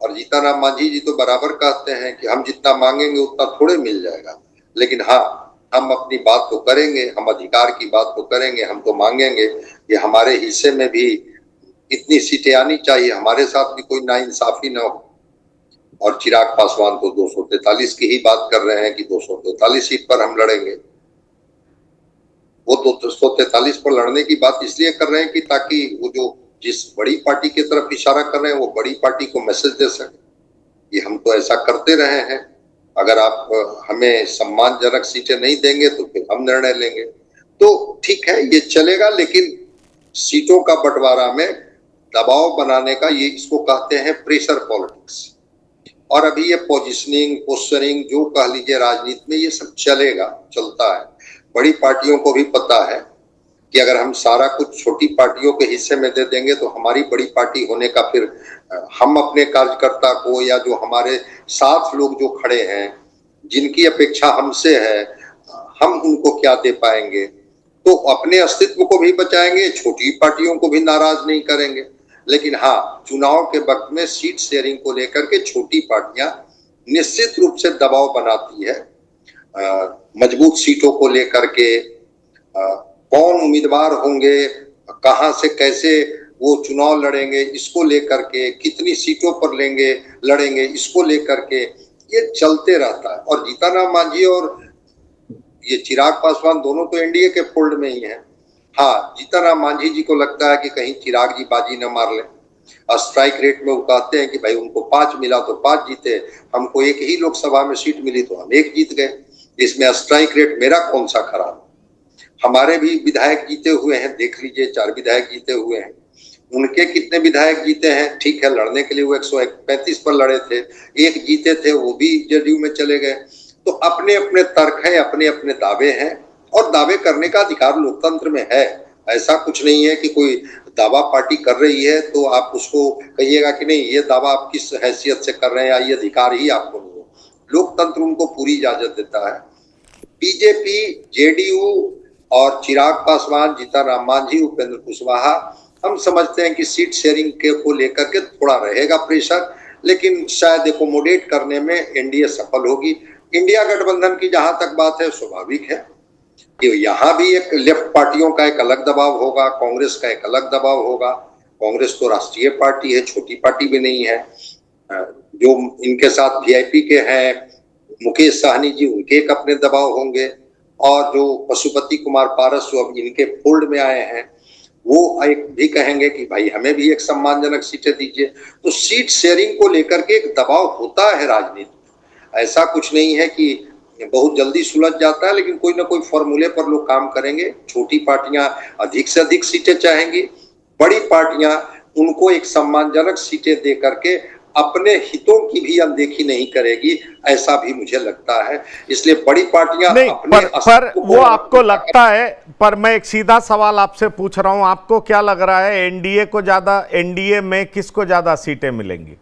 Speaker 8: और जीतन राम मांझी जी तो बराबर कहते हैं कि हम जितना मांगेंगे उतना थोड़े मिल जाएगा, लेकिन हाँ हम अपनी बात तो करेंगे, हम अधिकार की बात तो करेंगे, हम तो मांगेंगे कि हमारे हिस्से में भी इतनी सीटें आनी चाहिए, हमारे साथ भी कोई नाइंसाफी न हो। और चिराग पासवान तो 243 की ही बात कर रहे हैं कि 243 सीट पर हम लड़ेंगे। वो 243 पर लड़ने की बात इसलिए कर रहे हैं कि ताकि वो जो जिस बड़ी पार्टी की तरफ इशारा कर रहे हैं वो बड़ी पार्टी को मैसेज दे सके कि हम तो ऐसा करते रहे हैं, अगर आप हमें सम्मानजनक सीटें नहीं देंगे तो फिर हम निर्णय लेंगे। तो ठीक है, ये चलेगा, लेकिन सीटों का बंटवारा में दबाव बनाने का, ये इसको कहते हैं प्रेशर पॉलिटिक्स। और अभी ये पोजिशनिंग, पोस्चरिंग जो कह लीजिए राजनीति में, ये सब चलेगा, चलता है। बड़ी पार्टियों को भी पता है कि अगर हम सारा कुछ छोटी पार्टियों के हिस्से में दे देंगे तो हमारी बड़ी पार्टी होने का फिर हम अपने कार्यकर्ता को, या जो हमारे साथ लोग जो खड़े हैं, जिनकी अपेक्षा हमसे है, हम उनको क्या दे पाएंगे। तो अपने अस्तित्व को भी बचाएंगे, छोटी पार्टियों को भी नाराज नहीं करेंगे। लेकिन हाँ, चुनाव के वक्त में सीट शेयरिंग को लेकर के छोटी पार्टियां निश्चित रूप से दबाव बनाती है। मजबूत सीटों को लेकर के, कौन उम्मीदवार होंगे, कहां से कैसे वो चुनाव लड़ेंगे, इसको लेकर के, कितनी सीटों पर लड़ेंगे, इसको लेकर के ये चलते रहता है। और जीतनराम मांझी और ये चिराग पासवान दोनों तो एनडीए के फोल्ड में ही हैं। हाँ, जीतनराम मांझी जी को लगता है कि कहीं चिराग जी बाजी न मार ले। स्ट्राइक रेट में वो कहते हैं कि भाई उनको 5 मिला तो 5 जीते, हमको एक ही लोकसभा में सीट मिली तो हम 1 जीत गए, इसमें स्ट्राइक रेट मेरा कौन सा खराब। हमारे भी विधायक जीते हुए हैं, देख लीजिए 4 विधायक जीते हुए हैं। उनके कितने विधायक जीते हैं, ठीक है, लड़ने के लिए वो 135 पर लड़े थे, 1 जीते थे, वो भी जेडीयू में चले गए। तो अपने अपने तर्क हैं, अपने अपने दावे हैं, और दावे करने का अधिकार लोकतंत्र में है। ऐसा कुछ नहीं है कि कोई दावा पार्टी कर रही है तो आप उसको कहिएगा कि नहीं, ये दावा आप किस हैसियत से कर रहे हैं, या ये अधिकार ही आपको नहीं है। लोकतंत्र उनको पूरी इजाजत देता है। बीजेपी, जेडीयू और चिराग पासवान, जीतनराम मांझी, उपेंद्र कुशवाहा, हम समझते हैं कि सीट शेयरिंग को लेकर के थोड़ा रहेगा प्रेशर, लेकिन शायद एकोमोडेट करने में एनडीए सफल होगी। इंडिया गठबंधन की जहां तक बात है, स्वाभाविक है कि यहाँ भी एक लेफ्ट पार्टियों का एक अलग दबाव होगा, कांग्रेस का एक अलग दबाव होगा। कांग्रेस तो राष्ट्रीय पार्टी है, छोटी पार्टी भी नहीं है। जो इनके साथ वीआईपी के हैं मुकेश साहनी जी, उनके एक अपने दबाव होंगे, और जो पशुपति कुमार पारस जो अब इनके फोल्ड में आए हैं, वो एक भी कहेंगे कि भाई हमें भी एक सम्मानजनक सीटें दीजिए। तो सीट शेयरिंग को लेकर के एक दबाव होता है राजनीति में। ऐसा कुछ नहीं है कि बहुत जल्दी सुलझ जाता है, लेकिन कोई ना कोई फॉर्मूले पर लोग काम करेंगे। छोटी पार्टियां अधिक से अधिक सीटें चाहेंगी, बड़ी पार्टियां उनको एक सम्मानजनक सीटें दे करके अपने हितों की भी अनदेखी नहीं करेगी, ऐसा भी मुझे लगता है। इसलिए बड़ी पार्टियां
Speaker 1: नहीं,
Speaker 8: अपने
Speaker 1: पर वो आपको लगता है, पर मैं एक सीधा सवाल आपसे पूछ रहा हूं, आपको क्या लग रहा है एनडीए में किसको ज्यादा सीटें मिलेंगी?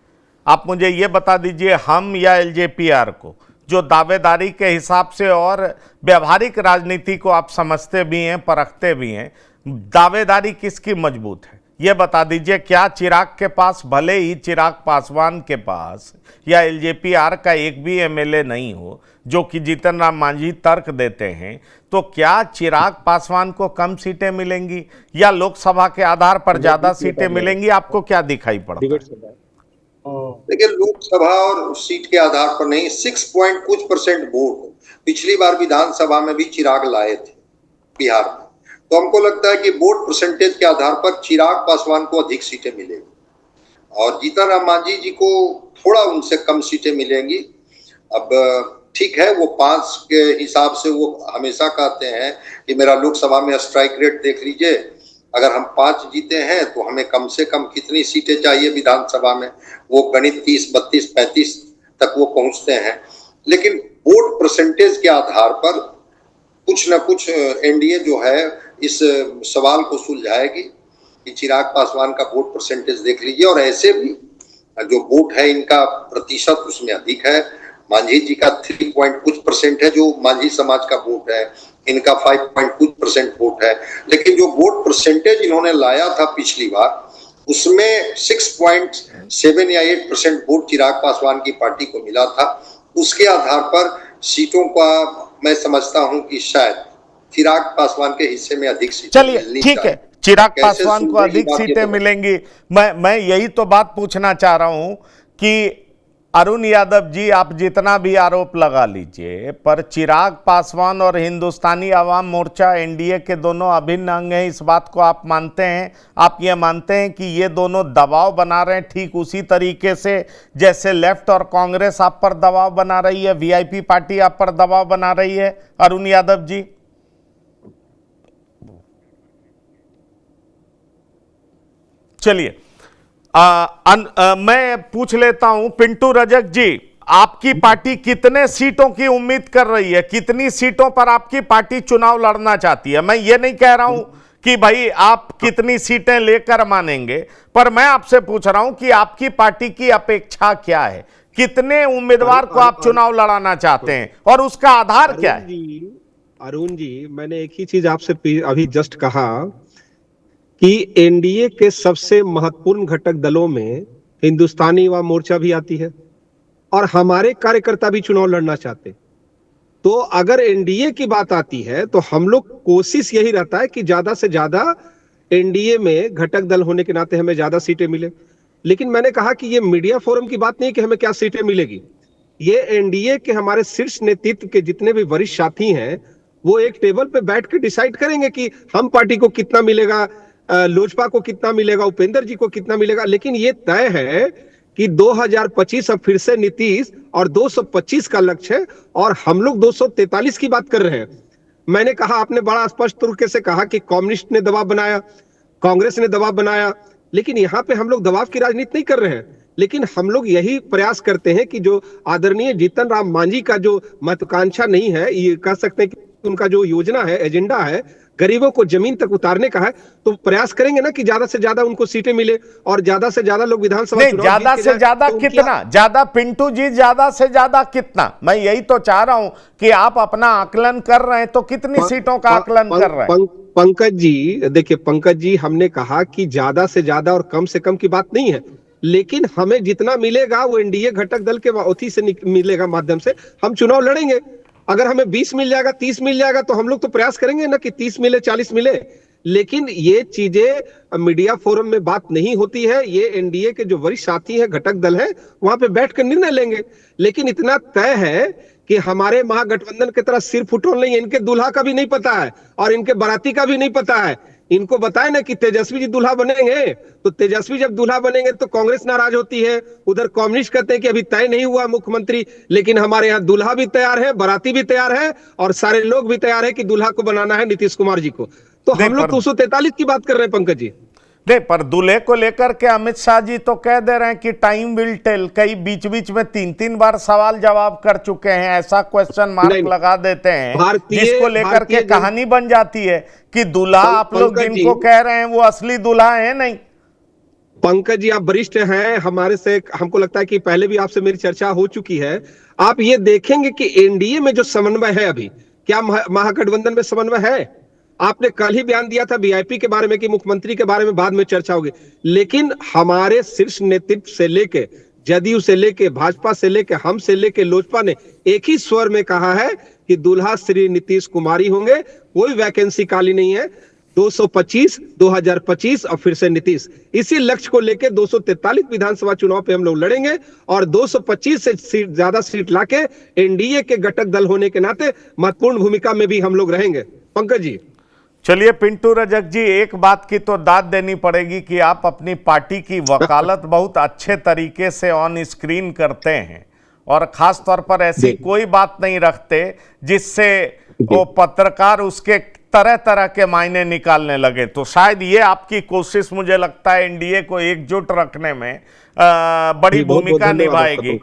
Speaker 1: आप मुझे ये बता दीजिए, हम या एलजेपीआर को, जो दावेदारी के हिसाब से और व्यवहारिक राजनीति को आप समझते भी हैं, परखते भी हैं, दावेदारी किसकी मजबूत है ये बता दीजिए। क्या चिराग के पास, भले ही चिराग पासवान के पास या एलजेपीआर का एक भी एमएलए नहीं हो, जो कि जीतनराम मांझी तर्क देते हैं, तो क्या चिराग पासवान को कम सीटें मिलेंगी या लोकसभा के आधार पर ज्यादा सीटें मिलेंगी? आपको क्या दिखाई पड़ता है?
Speaker 8: देखिए, लोकसभा और सीट के आधार पर नहीं, 6 पॉइंट कुछ % वोट पिछली बार विधानसभा में भी चिराग लाए थे बिहार में। तो हमको लगता है कि वोट परसेंटेज के आधार पर चिराग पासवान को अधिक सीटें मिलेंगी, और जीतनराम मांझी जी को थोड़ा उनसे कम सीटें मिलेंगी। अब ठीक है, वो 5 के हिसाब से वो हमेशा कहते हैं कि मेरा लोकसभा में स्ट्राइक रेट देख लीजिए, अगर हम 5 जीते हैं तो हमें कम से कम कितनी सीटें चाहिए विधानसभा में, वो गणित 30, 32, 35 तक वो पहुंचते हैं। लेकिन वोट परसेंटेज के आधार पर कुछ न कुछ एनडीए जो है इस सवाल को सुलझाएगी कि चिराग पासवान का वोट परसेंटेज देख लीजिए, और ऐसे भी जो वोट है इनका प्रतिशत उसमें अधिक है। मांझी जी का 3 पॉइंट कुछ % है जो मांझी समाज का वोट है, इनका 5 पॉइंट कुछ % वोट है। लेकिन जो वोट परसेंटेज इन्होंने लाया था पिछली बार, उसमें 6.7 या 8% वोट चिराग पासवान की पार्टी को मिला था। उसके आधार पर सीटों का मैं समझता हूं कि शायद चिराग पासवान के हिस्से में अधिक सीटें।
Speaker 1: चलिए ठीक है, चिराग पासवान को अधिक सीटें मिलेंगी। मैं यही तो बात पूछना चाह रहा हूं कि अरुण यादव जी, आप जितना भी आरोप लगा लीजिए, पर चिराग पासवान और हिंदुस्तानी आवाम मोर्चा एनडीए के दोनों अभिन्न अंग हैं, इस बात को आप मानते हैं? आप ये मानते हैं कि ये दोनों दबाव बना रहे हैं ठीक उसी तरीके से जैसे लेफ्ट और कांग्रेस आप पर दबाव बना रही है, वीआईपी पार्टी आप पर दबाव बना रही है? अरुण यादव जी, चलिए मैं पूछ लेता हूं, पिंटू रजक जी, आपकी पार्टी कितने सीटों की उम्मीद कर रही है? कितनी सीटों पर आपकी पार्टी चुनाव लड़ना चाहती है? मैं ये नहीं कह रहा हूं कि भाई आप कितनी सीटें लेकर मानेंगे, पर मैं आपसे पूछ रहा हूं कि आपकी पार्टी की अपेक्षा क्या है? कितने उम्मीदवार को आप चुनाव लड़ाना चाहते हैं और उसका आधार क्या है?
Speaker 5: अरुण जी, मैंने एक ही चीज आपसे अभी जस्ट कहा कि एनडीए के सबसे महत्वपूर्ण घटक दलों में हिंदुस्तानी युवा मोर्चा भी आती है और हमारे कार्यकर्ता भी चुनाव लड़ना चाहते। तो अगर एनडीए की बात आती है तो हम लोग कोशिश यही रहता है कि ज्यादा से ज्यादा एनडीए में घटक दल होने के नाते हमें ज्यादा सीटें मिले। लेकिन मैंने कहा कि ये मीडिया फोरम की बात नहीं कि हमें क्या सीटें मिलेगी, ये एनडीए के हमारे शीर्ष नेतृत्व के जितने भी वरिष्ठ साथी हैं वो एक टेबल पे बैठ के डिसाइड करेंगे कि हम पार्टी को कितना मिलेगा, लोजपा को कितना मिलेगा, उपेंद्र जी को कितना मिलेगा। लेकिन ये तय है कि 2025 अब फिर से नीतीश और 225 का लक्ष्य है और हम लोग 243 की बात कर रहे हैं। मैंने कहा, आपने बड़ा स्पष्ट तरीके से कहा कि कम्युनिस्ट ने दबाव बनाया, कांग्रेस ने दबाव बनाया, लेकिन यहाँ पे हम लोग दबाव की राजनीति नहीं कर रहे हैं। लेकिन हम लोग यही प्रयास करते हैं कि जो आदरणीय जीतन राम मांझी का जो महत्वाकांक्षा नहीं है, ये कह सकते हैं कि उनका जो योजना है, एजेंडा है, गरीबों को जमीन तक उतारने का है, तो प्रयास करेंगे ना कि ज्यादा से ज्यादा उनको सीटें मिले और ज्यादा से ज्यादा लोग विधानसभा चुनाव
Speaker 1: ज्यादा से ज्यादा कितना, ज्यादा पिंटू जी, ज्यादा से ज्यादा कितना? मैं यही तो चाह रहा हूं कि आप अपना आकलन कर रहे हैं, तो कितनी सीटों का आकलन कर रहे हैं?
Speaker 5: पंकज जी, देखिए पंकज जी, हमने कहा कि ज्यादा से ज्यादा और कम से कम की बात नहीं है, लेकिन हमें जितना मिलेगा वो एनडीए घटक दल के ओथी से मिलेगा, माध्यम से हम चुनाव लड़ेंगे। अगर हमें 20 मिल जाएगा, 30 मिल जाएगा, तो हम लोग तो प्रयास करेंगे ना कि 30 मिले, 40 मिले। लेकिन ये चीजें मीडिया फोरम में बात नहीं होती है, ये एनडीए के जो वरिष्ठ साथी हैं, घटक दल हैं, वहां पे बैठकर निर्णय लेंगे। लेकिन इतना तय है कि हमारे महागठबंधन की तरह सिर फुटोल नहीं, इनके दूल्हा का भी नहीं पता है और इनके बाराती का भी नहीं पता है। इनको बताए ना कि तेजस्वी जी दूल्हा बनेंगे, तो तेजस्वी जब दूल्हा बनेंगे तो कांग्रेस नाराज होती है, उधर कम्युनिस्ट कहते हैं कि अभी तय नहीं हुआ मुख्यमंत्री, लेकिन हमारे यहाँ दूल्हा भी तैयार है, बाराती भी तैयार है और सारे लोग भी तैयार है कि दूल्हा को बनाना है नीतीश कुमार जी को। तो हम लोग 243 की बात कर रहे हैं पंकज जी।
Speaker 1: नहीं, पर दूल्हे को लेकर के अमित शाह जी तो कह दे रहे हैं कि टाइम विल टेल। कई बीच बीच में 3-3 बार सवाल जवाब कर चुके हैं, ऐसा क्वेश्चन मार्क लगा देते हैं जिसको लेकर के कहानी बन जाती है कि दूल्हा आप लोग जिनको कह रहे हैं वो असली दूल्हा है नहीं।
Speaker 5: पंकज जी, आप वरिष्ठ हैं हमारे से, हमको लगता है कि पहले भी आपसे मेरी चर्चा हो चुकी है। आप ये देखेंगे कि एनडीए में जो समन्वय है, अभी क्या महागठबंधन में समन्वय है? आपने कल ही बयान दिया था वीआईपी के बारे में कि मुख्यमंत्री के बारे में बाद में चर्चा होगी, लेकिन हमारे शीर्ष नेतृत्व से लेके, जदयू से लेके, भाजपा से लेके, हम से लेके लोजपा ने एक ही स्वर में कहा है कि दूल्हा श्री नीतीश कुमार ही होंगे, कोई वैकेंसी खाली नहीं है। 225, 2025 और फिर से नीतीश, इसी लक्ष्य को लेके 243 विधानसभा चुनाव पे हम लोग लड़ेंगे और 225 से ज्यादा सीट लाके एनडीए के घटक दल होने के नाते महत्वपूर्ण भूमिका में भी हम लोग रहेंगे। पंकज जी,
Speaker 1: चलिए पिंटू रजक जी, एक बात की तो दाद देनी पड़ेगी कि आप अपनी पार्टी की वकालत बहुत अच्छे तरीके से ऑन स्क्रीन करते हैं और खास तौर पर ऐसी कोई बात नहीं रखते जिससे वो पत्रकार उसके तरह तरह के मायने निकालने लगे। तो शायद ये आपकी कोशिश, मुझे लगता है, एनडीए को एकजुट रखने में बड़ी भूमिका निभाएगी,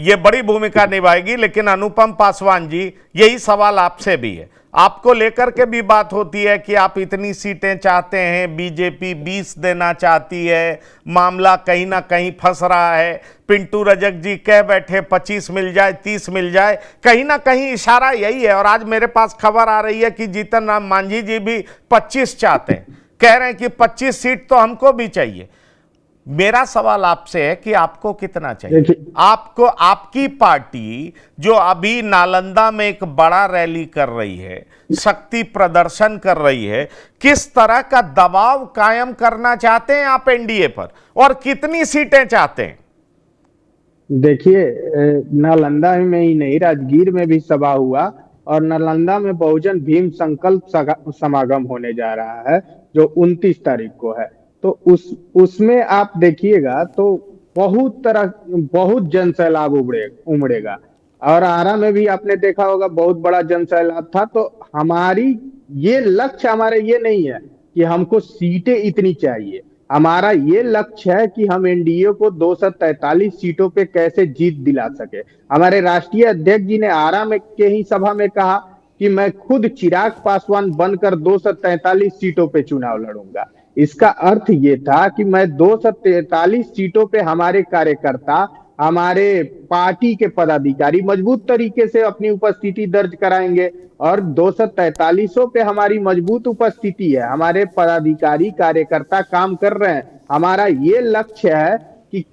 Speaker 1: ये बड़ी भूमिका निभाएगी। लेकिन अनुपम पासवान जी, यही सवाल आपसे भी है, आपको लेकर के भी बात होती है कि आप इतनी सीटें चाहते हैं, बीजेपी 20 देना चाहती है, मामला कहीं ना कहीं फंस रहा है। पिंटू रजक जी कह बैठे 25 मिल जाए, 30 मिल जाए, कहीं ना कहीं इशारा यही है। और आज मेरे पास खबर आ रही है कि जीतन राम मांझी जी भी 25 चाहते हैं, कह रहे हैं कि 25 सीट तो हमको भी चाहिए। मेरा सवाल आपसे है कि आपको कितना चाहिए? आपको, आपकी पार्टी जो अभी नालंदा में एक बड़ा रैली कर रही है, शक्ति प्रदर्शन कर रही है, किस तरह का दबाव कायम करना चाहते हैं आप एनडीए पर और कितनी सीटें चाहते हैं?
Speaker 7: देखिए नालंदा में ही नहीं, राजगीर में भी सभा हुआ और नालंदा में बहुजन भीम संकल्प समागम होने जा रहा है जो 29 तारीख को है। तो उसमें आप देखिएगा तो बहुत जन सैलाब उमड़ेगा। और आरा में भी आपने देखा होगा बहुत बड़ा जन सैलाब था। तो हमारी ये लक्ष्य हमारे ये नहीं है कि हमको सीटें इतनी चाहिए, हमारा ये लक्ष्य है कि हम एनडीए को 243 सीटों पे कैसे जीत दिला सके। हमारे राष्ट्रीय अध्यक्ष जी ने आरा में के ही सभा में कहा कि मैं खुद चिराग पासवान बनकर 243 सीटों पे चुनाव लड़ूंगा। इसका अर्थ ये था कि मैं 243 सीटों पे हमारे कार्यकर्ता, हमारे पार्टी के पदाधिकारी मजबूत तरीके से अपनी उपस्थिति दर्ज कराएंगे और 243 पे हमारी मजबूत उपस्थिति है, हमारे पदाधिकारी कार्यकर्ता काम कर रहे हैं। हमारा ये लक्ष्य है कि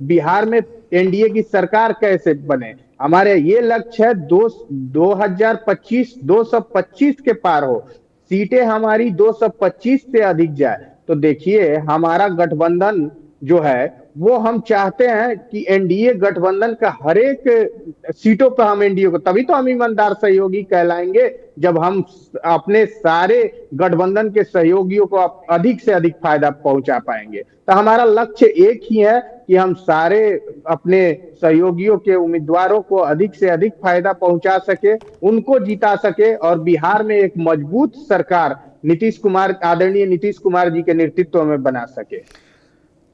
Speaker 7: बिहार में एनडीए की सरकार कैसे बने। हमारे ये लक्ष्य है 2025 225 के पार हो, सीटें हमारी 225 से अधिक जाए। तो देखिए हमारा गठबंधन जो है वो हम चाहते हैं कि एनडीए गठबंधन का हर एक सीटों पर हम एनडीए को, तभी तो हम ईमानदार सहयोगी कहलाएंगे जब हम अपने सारे गठबंधन के सहयोगियों को अधिक से अधिक फायदा पहुंचा पाएंगे। तो हमारा लक्ष्य एक ही है कि हम सारे अपने सहयोगियों के उम्मीदवारों को अधिक से अधिक फायदा पहुंचा सके, उनको जिता सके और बिहार में एक मजबूत सरकार आदरणीय नीतीश कुमार जी के नेतृत्व में बना सके।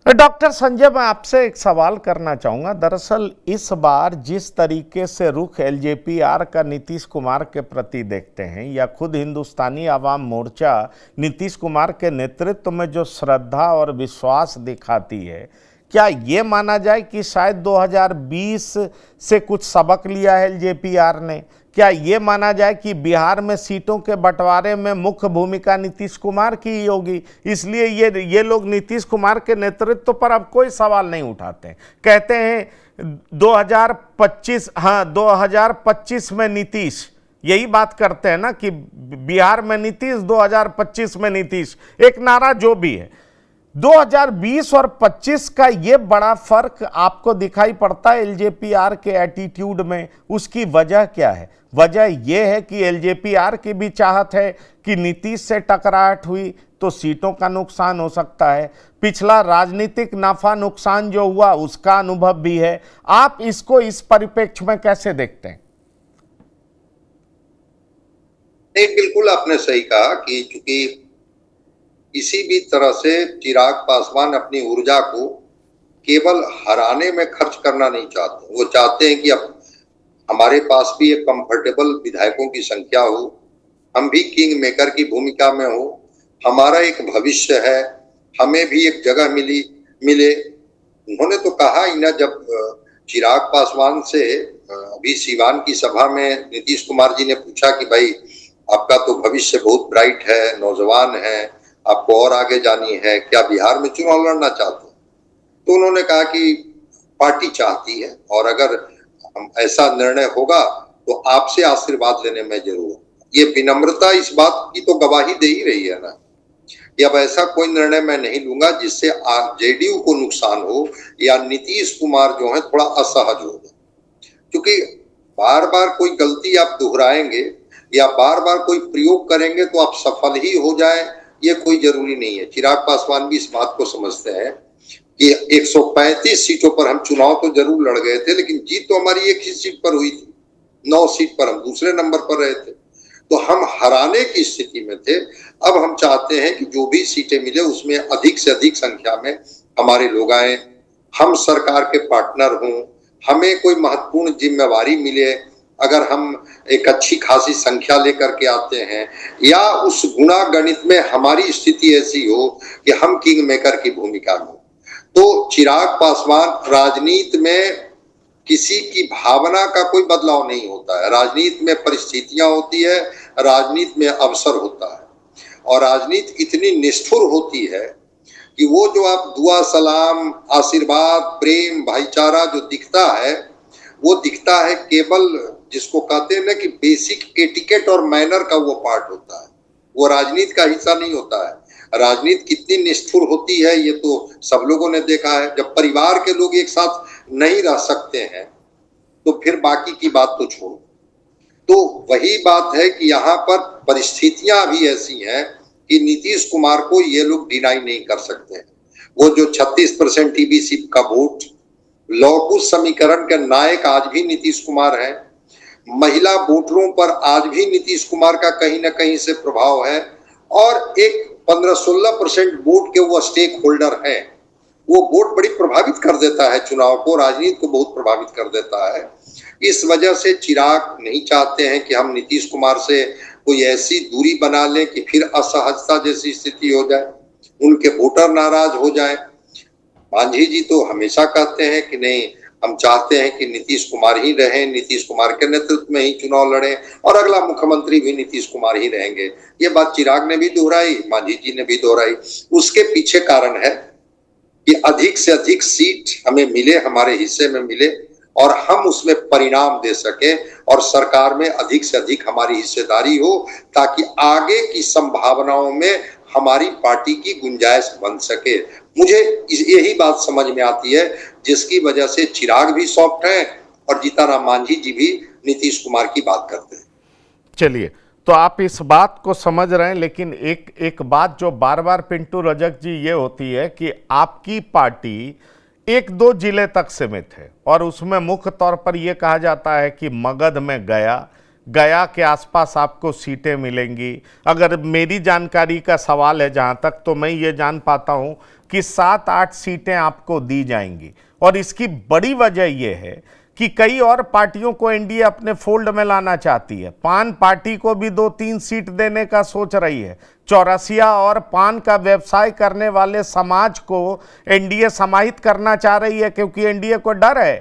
Speaker 1: डॉक्टर संजय, मैं आपसे एक सवाल करना चाहूँगा। दरअसल इस बार जिस तरीके से रुख एलजेपीआर का नीतीश कुमार के प्रति देखते हैं या खुद हिंदुस्तानी आवाम मोर्चा नीतीश कुमार के नेतृत्व में जो श्रद्धा और विश्वास दिखाती है, क्या ये माना जाए कि शायद 2020 से कुछ सबक लिया है एलजेपीआर ने? क्या ये माना जाए कि बिहार में सीटों के बंटवारे में मुख्य भूमिका नीतीश कुमार की ही होगी, इसलिए ये लोग नीतीश कुमार के नेतृत्व पर अब कोई सवाल नहीं उठाते? कहते हैं 2025 में नीतीश, यही बात करते हैं ना कि बिहार में नीतीश, 2025 में नीतीश, एक नारा जो भी है। 2020 और 25 का ये बड़ा फर्क आपको दिखाई पड़ता है एलजेपीआर के एटीट्यूड में। उसकी वजह क्या है? वजह यह है कि एलजेपीआर की भी चाहत है कि नीतीश से टकराहट हुई तो सीटों का नुकसान हो सकता है, पिछला राजनीतिक नफा नुकसान जो हुआ उसका अनुभव भी है। आप इसको इस परिप्रेक्ष्य में कैसे देखते हैं?
Speaker 8: नहीं, बिल्कुल आपने सही कहा कि चूंकि किसी भी तरह से चिराग पासवान अपनी ऊर्जा को केवल हराने में खर्च करना नहीं चाहते। वो चाहते हैं कि अब हमारे पास भी एक कंफर्टेबल विधायकों की संख्या हो, हम भी किंग मेकर की भूमिका में हो, हमारा एक भविष्य है, हमें भी एक जगह मिले। उन्होंने तो कहा ही ना, जब चिराग पासवान से अभी सीवान की सभा में नीतीश कुमार जी ने पूछा कि भाई आपका तो भविष्य बहुत ब्राइट है, नौजवान है, आपको और आगे जानी है, क्या बिहार में चुनाव लड़ना चाहते हैं? तो उन्होंने कहा कि पार्टी चाहती है और अगर ऐसा निर्णय होगा तो आपसे आशीर्वाद लेने में जरूर। ये विनम्रता इस बात की तो गवाही दे ही रही है ना कि अब ऐसा कोई निर्णय मैं नहीं लूंगा जिससे जेडीयू को नुकसान हो या नीतीश कुमार जो है थोड़ा असहज हो। क्योंकि बार बार कोई गलती आप दोहराएंगे या बार बार कोई प्रयोग करेंगे तो आप सफल ही हो जाए, ये कोई जरूरी नहीं है। चिराग पासवान भी इस बात को समझते हैं कि 135 सीटों पर हम चुनाव तो जरूर लड़ गए थे, लेकिन जीत तो हमारी एक ही सीट पर हुई थी, 9 सीट पर हम दूसरे नंबर पर रहे थे, तो हम हराने की स्थिति में थे। अब हम चाहते हैं कि जो भी सीटें मिले उसमें अधिक से अधिक संख्या में हमारे लोग आए, हम सरकार के पार्टनर हों, हमें कोई महत्वपूर्ण जिम्मेवारी मिले अगर हम एक अच्छी खासी संख्या लेकर के आते हैं, या उस गुणा गणित में हमारी स्थिति ऐसी हो कि हम किंग मेकर की भूमिका में। तो चिराग पासवान, राजनीति में किसी की भावना का कोई बदलाव नहीं होता है, राजनीति में परिस्थितियां होती है, राजनीति में अवसर होता है, और राजनीति इतनी निष्ठुर होती है कि वो जो आप दुआ सलाम, आशीर्वाद, प्रेम, भाईचारा जो दिखता है वो दिखता है केवल जिसको कहते हैं ना कि बेसिक एटिकेट और मैनर का वो पार्ट होता है, वो राजनीति का हिस्सा नहीं होता है। राजनीति कितनी निष्ठुर होती है ये तो सब लोगों ने देखा है। जब परिवार के लोग एक साथ नहीं रह सकते हैं तो फिर बाकी की बात तो छोड़ो। तो वही बात है कि यहाँ पर परिस्थितियां भी ऐसी हैं कि नीतीश कुमार को ये लोग डिनाई नहीं कर सकते हैं। वो जो 36% ईबीसी का वोट, लौह समीकरण के नायक आज भी नीतीश कुमार हैं। महिला वोटरों पर आज भी नीतीश कुमार का कहीं ना कहीं से प्रभाव है, और एक 15-16% वोट के वो स्टेक होल्डर हैं। वो वोट बड़ी प्रभावित कर देता है चुनाव को, राजनीति को बहुत प्रभावित कर देता है। इस वजह से चिराग नहीं चाहते हैं कि हम नीतीश कुमार से कोई ऐसी दूरी बना लें कि फिर असहजता जैसी स्थिति हो जाए, उनके वोटर नाराज हो जाए। मांझी जी तो हमेशा कहते हैं कि नहीं, हम चाहते हैं कि नीतीश कुमार ही रहें, नीतीश कुमार के नेतृत्व में ही चुनाव लड़ें और अगला मुख्यमंत्री भी नीतीश कुमार ही रहेंगे। ये बात चिराग ने भी दोहराई, मांझी जी ने भी दोहराई। उसके पीछे कारण है कि अधिक से अधिक सीट हमें मिले, हमारे हिस्से में मिले, और हम उसमें परिणाम दे सके और सरकार में अधिक से अधिक हमारी हिस्सेदारी हो, ताकि आगे की संभावनाओं में हमारी पार्टी की गुंजाइश बन सके। मुझे यही बात समझ में आती है, जिसकी वजह से चिराग भी सॉफ्ट है और जीतनराम मांझी जी भी नीतीश कुमार की बात करते हैं।
Speaker 1: चलिए, तो आप इस बात को समझ रहे हैं, लेकिन एक बात जो बार बार पिंटू रजक जी ये होती है कि आपकी पार्टी 1-2 जिले तक सीमित है, और उसमें मुख्य तौर पर यह कहा जाता है कि मगध में गया के आसपास आपको सीटें मिलेंगी। अगर मेरी जानकारी का सवाल है जहां तक, तो मैं ये जान पाता हूं कि 7-8 सीटें आपको दी जाएंगी। और इसकी बड़ी वजह यह है कि कई और पार्टियों को एनडीए अपने फोल्ड में लाना चाहती है। पान पार्टी को भी 2-3 सीट देने का सोच रही है। चौरसिया और पान का व्यवसाय करने वाले समाज को एनडीए समाहित करना चाह रही है, क्योंकि एनडीए को डर है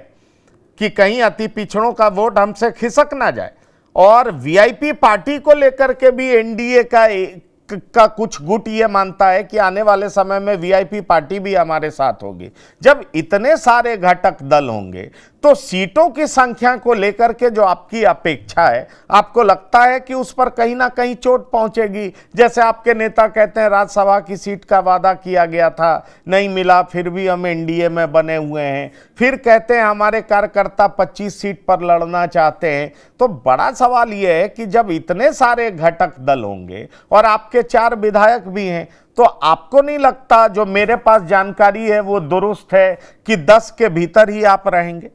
Speaker 1: कि कहीं अति पिछड़ों का वोट हमसे खिसक ना जाए। और वीआईपी पार्टी को लेकर के भी एनडीए का कुछ गुट ये मानता है कि आने वाले समय में वीआईपी पार्टी भी हमारे साथ होगी। जब इतने सारे घटक दल होंगे तो सीटों की संख्या को लेकर के जो आपकी अपेक्षा है, आपको लगता है कि उस पर कहीं ना कहीं चोट पहुंचेगी? जैसे आपके नेता कहते हैं राज्यसभा की सीट का वादा किया गया था, नहीं मिला, फिर भी हम एनडीए में बने हुए हैं। फिर कहते हैं हमारे कार्यकर्ता 25 सीट पर लड़ना चाहते हैं। तो बड़ा सवाल यह है कि जब इतने सारे घटक दल होंगे और आपके 4 विधायक भी हैं, तो आपको नहीं लगता, जो मेरे पास जानकारी है वो दुरुस्त है, कि 10 के भीतर ही आप रहेंगे?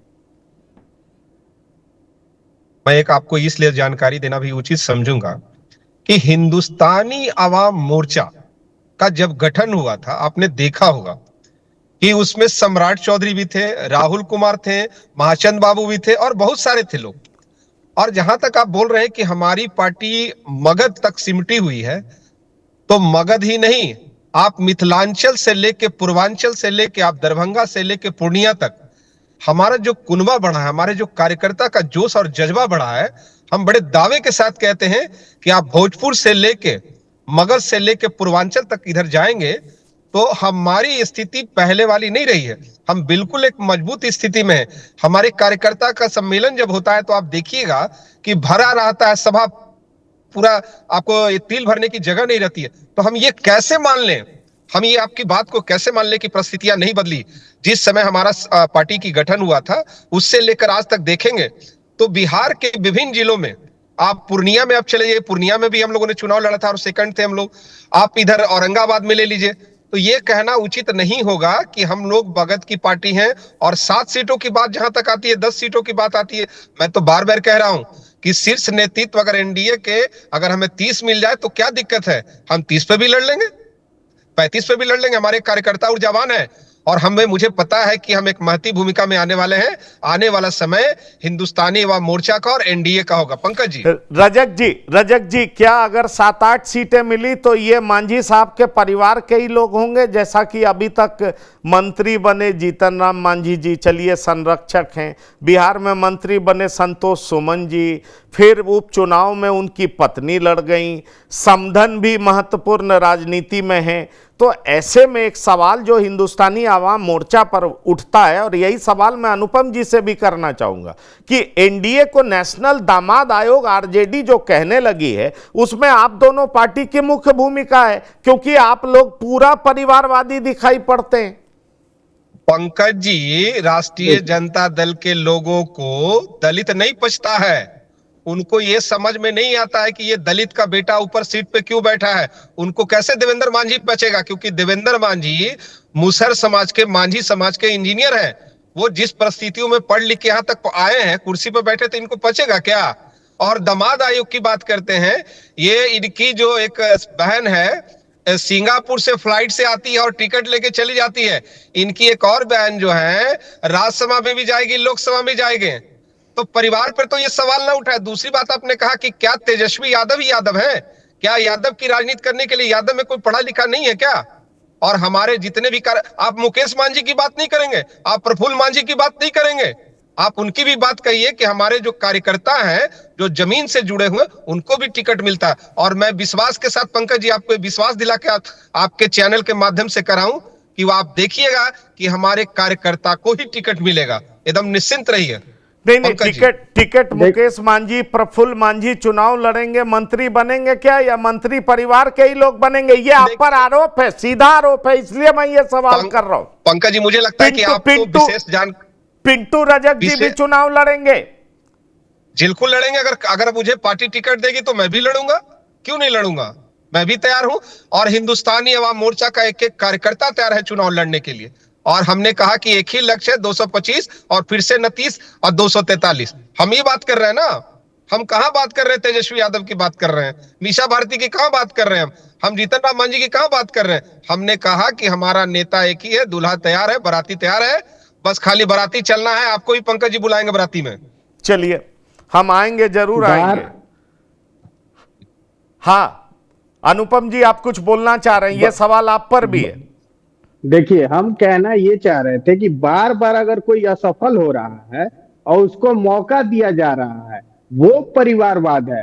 Speaker 5: मैं एक आपको इसलिए जानकारी देना भी उचित समझूंगा कि हिंदुस्तानी आवाम मोर्चा का जब गठन हुआ था, आपने देखा होगा कि उसमें सम्राट चौधरी भी थे, राहुल कुमार थे, महाचंद बाबू भी थे और बहुत सारे थे लोग। और जहां तक आप बोल रहे हैं कि हमारी पार्टी मगध तक सिमटी हुई है, तो मगध ही नहीं, आप मिथिलांचल से लेके पूर्वांचल से लेके आप दरभंगा से लेके पूर्णिया तक हमारा जो कुनबा बढ़ा है, हमारे जो कार्यकर्ता का जोश और जज्बा बढ़ा है, हम बड़े दावे के साथ कहते हैं कि आप भोजपुर से लेके मगध से लेके पूर्वांचल तक इधर जाएंगे तो हमारी स्थिति पहले वाली नहीं रही है। हम बिल्कुल एक मजबूत स्थिति में है। हमारे कार्यकर्ता का सम्मेलन जब होता है तो आप देखिएगा कि भरा रहता है सभा, पूरा आपको तिल भरने की जगह नहीं रहती है। तो हम ये कैसे मान लें, हम ये आपकी बात को कैसे मान लें कि परिस्थितियां नहीं बदली? जिस समय हमारा पार्टी की गठन हुआ था उससे लेकर आज तक देखेंगे तो बिहार के विभिन्न जिलों में, आप पूर्णिया में आप चले जाइए, पूर्णिया में भी हम लोगों ने चुनाव लड़ा था और सेकंड थे हम लोग। आप इधर औरंगाबाद में ले लीजिए, तो ये कहना उचित नहीं होगा कि हम लोग मगध की पार्टी हैं। और 7 सीटों की बात जहां तक आती है, 10 सीटों की बात आती है, मैं तो बार बार कह रहा हूं कि शीर्ष नेतृत्व अगर एनडीए के अगर हमें 30 मिल जाए तो क्या दिक्कत है? हम 30 पे भी लड़ लेंगे, 35 पे भी लड़ लेंगे। हमारे कार्यकर्ता ऊर्जावान है और मुझे पता है कि हम एक महती भूमिका में आने वाले हैं। आने वाला समय हिंदुस्तानी व मोर्चा का और एनडीए का होगा। पंकज जी,
Speaker 1: रजक जी, क्या अगर 7-8 सीटें मिली तो ये मांझी साहब के परिवार के ही लोग होंगे? जैसा कि अभी तक मंत्री बने जीतनराम मांझी जी, चलिए संरक्षक हैं, बिहार में मंत्री बने संतोष सुमन जी, फिर उपचुनाव में उनकी पत्नी लड़ गई, समधन भी महत्वपूर्ण राजनीति में है। तो ऐसे में एक सवाल जो हिंदुस्तानी आवाम मोर्चा पर उठता है, और यही सवाल मैं अनुपम जी से भी करना चाहूंगा, कि एनडीए को नेशनल दामाद आयोग आरजेडी जो कहने लगी है, उसमें आप दोनों पार्टी की मुख्य भूमिका है, क्योंकि आप लोग पूरा परिवारवादी दिखाई पड़ते हैं।
Speaker 5: पंकज जी, राष्ट्रीय जनता दल के लोगों को दलित नहीं पछता है। उनको ये समझ में नहीं आता है कि ये दलित का बेटा ऊपर सीट पे क्यों बैठा है। उनको कैसे देवेंद्र मांझी बचेगा, क्योंकि देवेंद्र मांझी मुसहर समाज के, मांझी समाज के इंजीनियर हैं। वो जिस परिस्थितियों में पढ़ लिख के यहाँ तक आए हैं, कुर्सी पर बैठे, तो इनको बचेगा क्या। और दामाद आयोग की बात करते हैं, ये इनकी जो एक बहन है सिंगापुर से फ्लाइट से आती है और टिकट लेके चली जाती है। इनकी एक और बहन जो है राज्यसभा में भी जाएगी, लोकसभा में जाएंगे। तो परिवार पर तो ये सवाल ना उठाए। दूसरी बात आपने कहा कि क्या तेजस्वी यादव ही यादव है? क्या यादव की राजनीति करने के लिए यादव में कोई पढ़ा लिखा नहीं है क्या? और हमारे जितने भी आप मुकेश मांझी की बात नहीं करेंगे, आप प्रफुल्ल मांझी की बात नहीं करेंगे, आप उनकी भी बात कहिए कि हमारे जो कार्यकर्ता हैं, जो जमीन से जुड़े हुए, उनको भी टिकट मिलता है। और मैं विश्वास के साथ पंकज जी आपको विश्वास दिला के आपके चैनल के माध्यम से कराऊं कि वो आप देखिएगा कि हमारे कार्यकर्ता को ही टिकट मिलेगा। एकदम निश्चिंत रहिए।
Speaker 1: नहीं, टिकट मुकेश मांझी, प्रफुल्ल मांझी चुनाव लड़ेंगे, मंत्री बनेंगे क्या, या मंत्री परिवार के ही लोग बनेंगे? ये आप पर आरोप है, सीधा आरोप है, इसलिए मैं ये सवाल कर रहा हूं।
Speaker 5: पंकज जी, मुझे लगता है कि आपको विशेष जान
Speaker 1: पिंटू रजक जी भी चुनाव लड़ेंगे।
Speaker 5: बिल्कुल लड़ेंगे। अगर मुझे पार्टी टिकट देगी तो मैं भी लड़ूंगा, क्यों नहीं लड़ूंगा, मैं भी तैयार हूं। और हिंदुस्तानी अवाम मोर्चा का एक एक कार्यकर्ता तैयार है चुनाव लड़ने के लिए। और हमने कहा कि एक ही लक्ष्य है, 225 और फिर से 29 और 243। हम ही बात कर रहे हैं ना, हम कहां बात कर रहे हैं तेजस्वी यादव की बात कर रहे हैं, मीसा भारती की कहां बात कर रहे हैं, हम जीतन राम मांझी की कहां बात कर रहे हैं। हमने कहा कि हमारा नेता एक ही है, दूल्हा तैयार है, बाराती तैयार है, बस खाली बाराती चलना है। आपको भी पंकज जी बुलाएंगे बाराती में।
Speaker 1: चलिए, हम आएंगे, जरूर आएंगे। हाँ अनुपम जी, आप कुछ बोलना चाह रहे हैं, ये सवाल आप पर भी है।
Speaker 7: देखिए, हम कहना ये चाह रहे थे कि बार बार अगर कोई असफल हो रहा है और उसको मौका दिया जा रहा है, वो परिवारवाद है।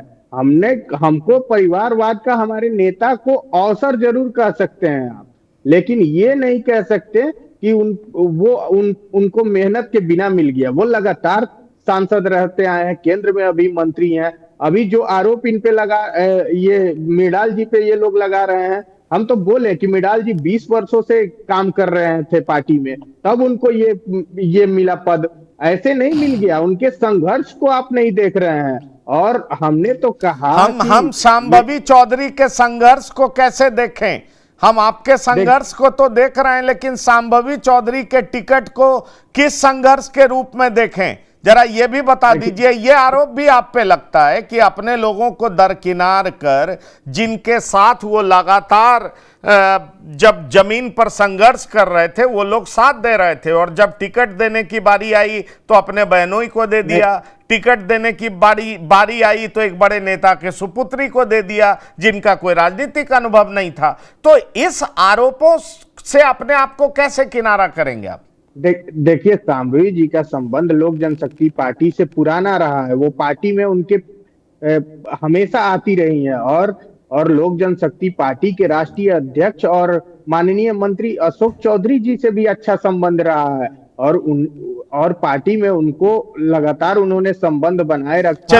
Speaker 7: हमको परिवारवाद का हमारे नेता को अवसर जरूर कह सकते हैं आप, लेकिन ये नहीं कह सकते कि उनको मेहनत के बिना मिल गया। वो लगातार सांसद रहते आए हैं, केंद्र में अभी मंत्री हैं। अभी जो आरोप इन पे लगा, ये मिडाल जी पे ये लोग लगा रहे हैं, हम तो बोले कि मिडाल जी 20 वर्षों से काम कर रहे थे पार्टी में, तब उनको ये मिला पद, ऐसे नहीं मिल गया। उनके संघर्ष को आप नहीं देख रहे हैं। और हमने तो कहा
Speaker 1: हम शांभवी चौधरी के संघर्ष को कैसे देखें? हम आपके संघर्ष को तो देख रहे हैं, लेकिन शांभवी चौधरी के टिकट को किस संघर्ष के रूप में देखें, जरा ये भी बता दीजिए। ये आरोप भी आप पे लगता है कि अपने लोगों को दरकिनार कर, जिनके साथ वो लगातार जब जमीन पर संघर्ष कर रहे थे, वो लोग साथ दे रहे थे, और जब टिकट देने की बारी आई तो अपने बहनों को दे दिया, टिकट देने की बारी आई तो एक बड़े नेता के सुपुत्री को दे दिया जिनका कोई राजनीतिक अनुभव नहीं था। तो इस आरोपों से अपने आप को कैसे किनारा करेंगे आप?
Speaker 7: देखिए, शांभवी जी का संबंध लोक जनशक्ति पार्टी से पुराना रहा है। वो पार्टी में उनके हमेशा आती रही हैं, और लोक जनशक्ति पार्टी के राष्ट्रीय अध्यक्ष और माननीय मंत्री अशोक चौधरी जी से भी अच्छा संबंध रहा है, और पार्टी में उनको लगातार उन्होंने संबंध बनाए रखा।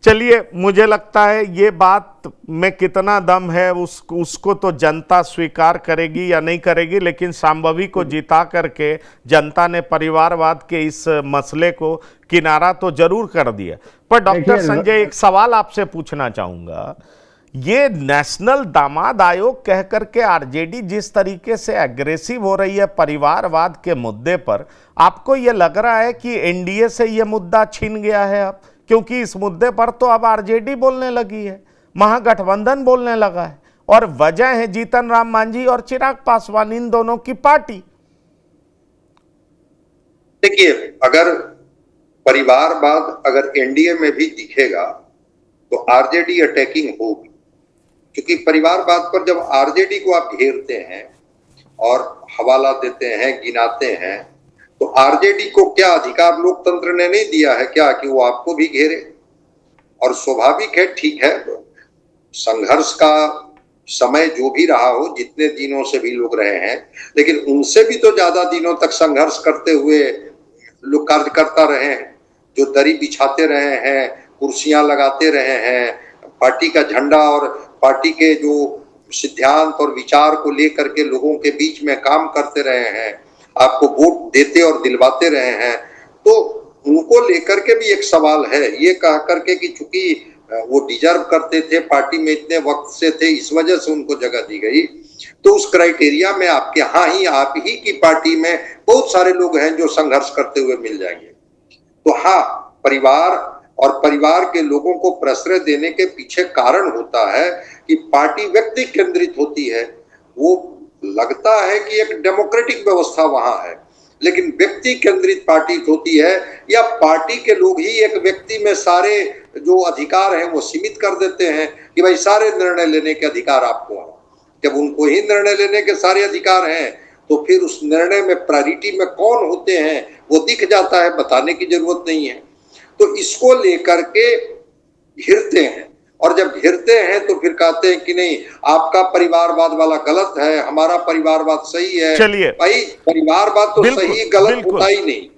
Speaker 1: चलिए, मुझे लगता है ये बात में कितना दम है उसको तो जनता स्वीकार करेगी या नहीं करेगी, लेकिन शांभवी को जिता करके जनता ने परिवारवाद के इस मसले को किनारा तो जरूर कर दिया। पर डॉक्टर संजय, एक सवाल आपसे पूछना चाहूंगा। ये नेशनल दामाद आयोग कह करके आरजेडी जिस तरीके से एग्रेसिव हो रही है परिवारवाद के मुद्दे पर, आपको यह लग रहा है कि एनडीए से यह मुद्दा छिन गया है अब? क्योंकि इस मुद्दे पर तो अब आरजेडी बोलने लगी है, महागठबंधन बोलने लगा है, और वजह है जीतन राम मांझी और चिराग पासवान, इन दोनों की पार्टी।
Speaker 8: देखिए, अगर परिवारवाद अगर एनडीए में भी दिखेगा तो आरजेडी अटैकिंग होगी, क्योंकि परिवारवाद पर जब आरजेडी को आप घेरते हैं और हवाला देते हैं, गिनाते हैं, तो आरजेडी को क्या अधिकार लोकतंत्र ने नहीं दिया है क्या कि वो आपको भी घेरे? और स्वाभाविक है, ठीक है, संघर्ष का समय जो भी रहा हो, जितने दिनों से भी लोग रहे हैं, लेकिन उनसे भी तो ज्यादा दिनों तक संघर्ष करते हुए लोग कार्यकर्ता रहे हैं, जो दरी बिछाते रहे हैं, कुर्सियां लगाते रहे हैं, पार्टी का झंडा और पार्टी के जो सिद्धांत और विचार को लेकर के लोगों के बीच में काम करते रहे हैं, आपको वोट देते और दिलवाते रहे हैं, तो उनको लेकर के भी एक सवाल है। ये कह करके कि चूंकि वो डिजर्व करते थे, पार्टी में इतने वक्त से थे, इस वजह से उनको जगह दी गई, तो उस क्राइटेरिया में आपके आप ही की पार्टी में बहुत सारे लोग हैं जो संघर्ष करते हुए मिल जाएंगे। तो हाँ, परिवार और परिवार के लोगों को प्रश्रय देने के पीछे कारण होता है कि पार्टी व्यक्ति केंद्रित होती है। वो लगता है कि एक डेमोक्रेटिक व्यवस्था वहां है, लेकिन व्यक्ति केंद्रित पार्टी होती है, या पार्टी के लोग ही एक व्यक्ति में सारे जो अधिकार हैं वो सीमित कर देते हैं कि भाई सारे निर्णय लेने के अधिकार आपको हैं। जब उनको ही निर्णय लेने के सारे अधिकार हैं तो फिर उस निर्णय में प्रायोरिटी में कौन होते हैं वो दिख जाता है, बताने की जरूरत नहीं है। तो इसको लेकर के घिरते हैं, और जब घिरते हैं तो फिर कहते हैं कि नहीं, आपका परिवारवाद वाला गलत है, हमारा परिवारवाद सही है।
Speaker 1: चलिए
Speaker 8: भाई, परिवारवाद तो सही गलत होता ही नहीं।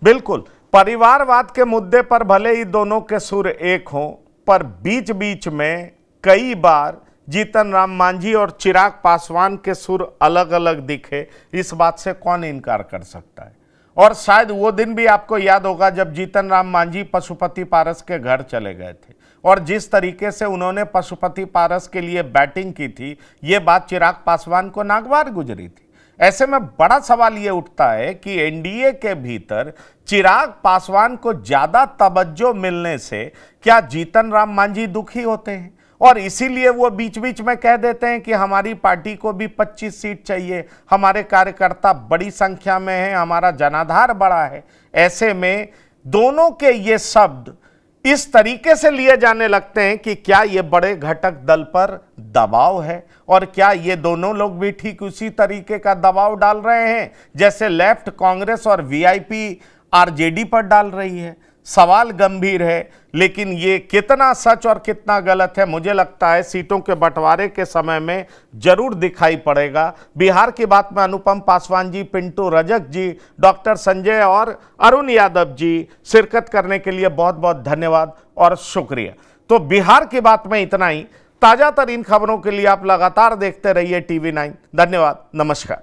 Speaker 1: बिल्कुल, परिवारवाद के मुद्दे पर भले ही दोनों के सुर एक हों, पर बीच बीच में कई बार जीतन राम मांझी और चिराग पासवान के सुर अलग अलग दिखे, इस बात से कौन इनकार कर सकता है। और शायद वो दिन भी आपको याद होगा जब जीतन राम मांझी पशुपति पारस के घर चले गए थे, और जिस तरीके से उन्होंने पशुपति पारस के लिए बैटिंग की थी, ये बात चिराग पासवान को नागवार गुजरी थी। ऐसे में बड़ा सवाल ये उठता है कि एनडीए के भीतर चिराग पासवान को ज्यादा तवज्जो मिलने से क्या जीतन राम मांझी दुखी होते हैं, और इसीलिए वो बीच बीच में कह देते हैं कि हमारी पार्टी को भी 25 सीट चाहिए, हमारे कार्यकर्ता बड़ी संख्या में हैं, हमारा जनाधार बड़ा है। ऐसे में दोनों के ये शब्द इस तरीके से लिए जाने लगते हैं कि क्या ये बड़े घटक दल पर दबाव है, और क्या ये दोनों लोग भी ठीक उसी तरीके का दबाव डाल रहे हैं जैसे लेफ्ट कांग्रेस और वीआईपी आरजेडी पर डाल रही है। सवाल गंभीर है, लेकिन ये कितना सच और कितना गलत है, मुझे लगता है सीटों के बंटवारे के समय में जरूर दिखाई पड़ेगा। बिहार की बात में अनुपम पासवान जी, पिंटू रजक जी, डॉक्टर संजय और अरुण यादव जी शिरकत करने के लिए बहुत बहुत धन्यवाद और शुक्रिया। तो बिहार की बात में इतना ही। ताजा तरीन खबरों के लिए आप लगातार देखते रहिए TV9। धन्यवाद, नमस्कार।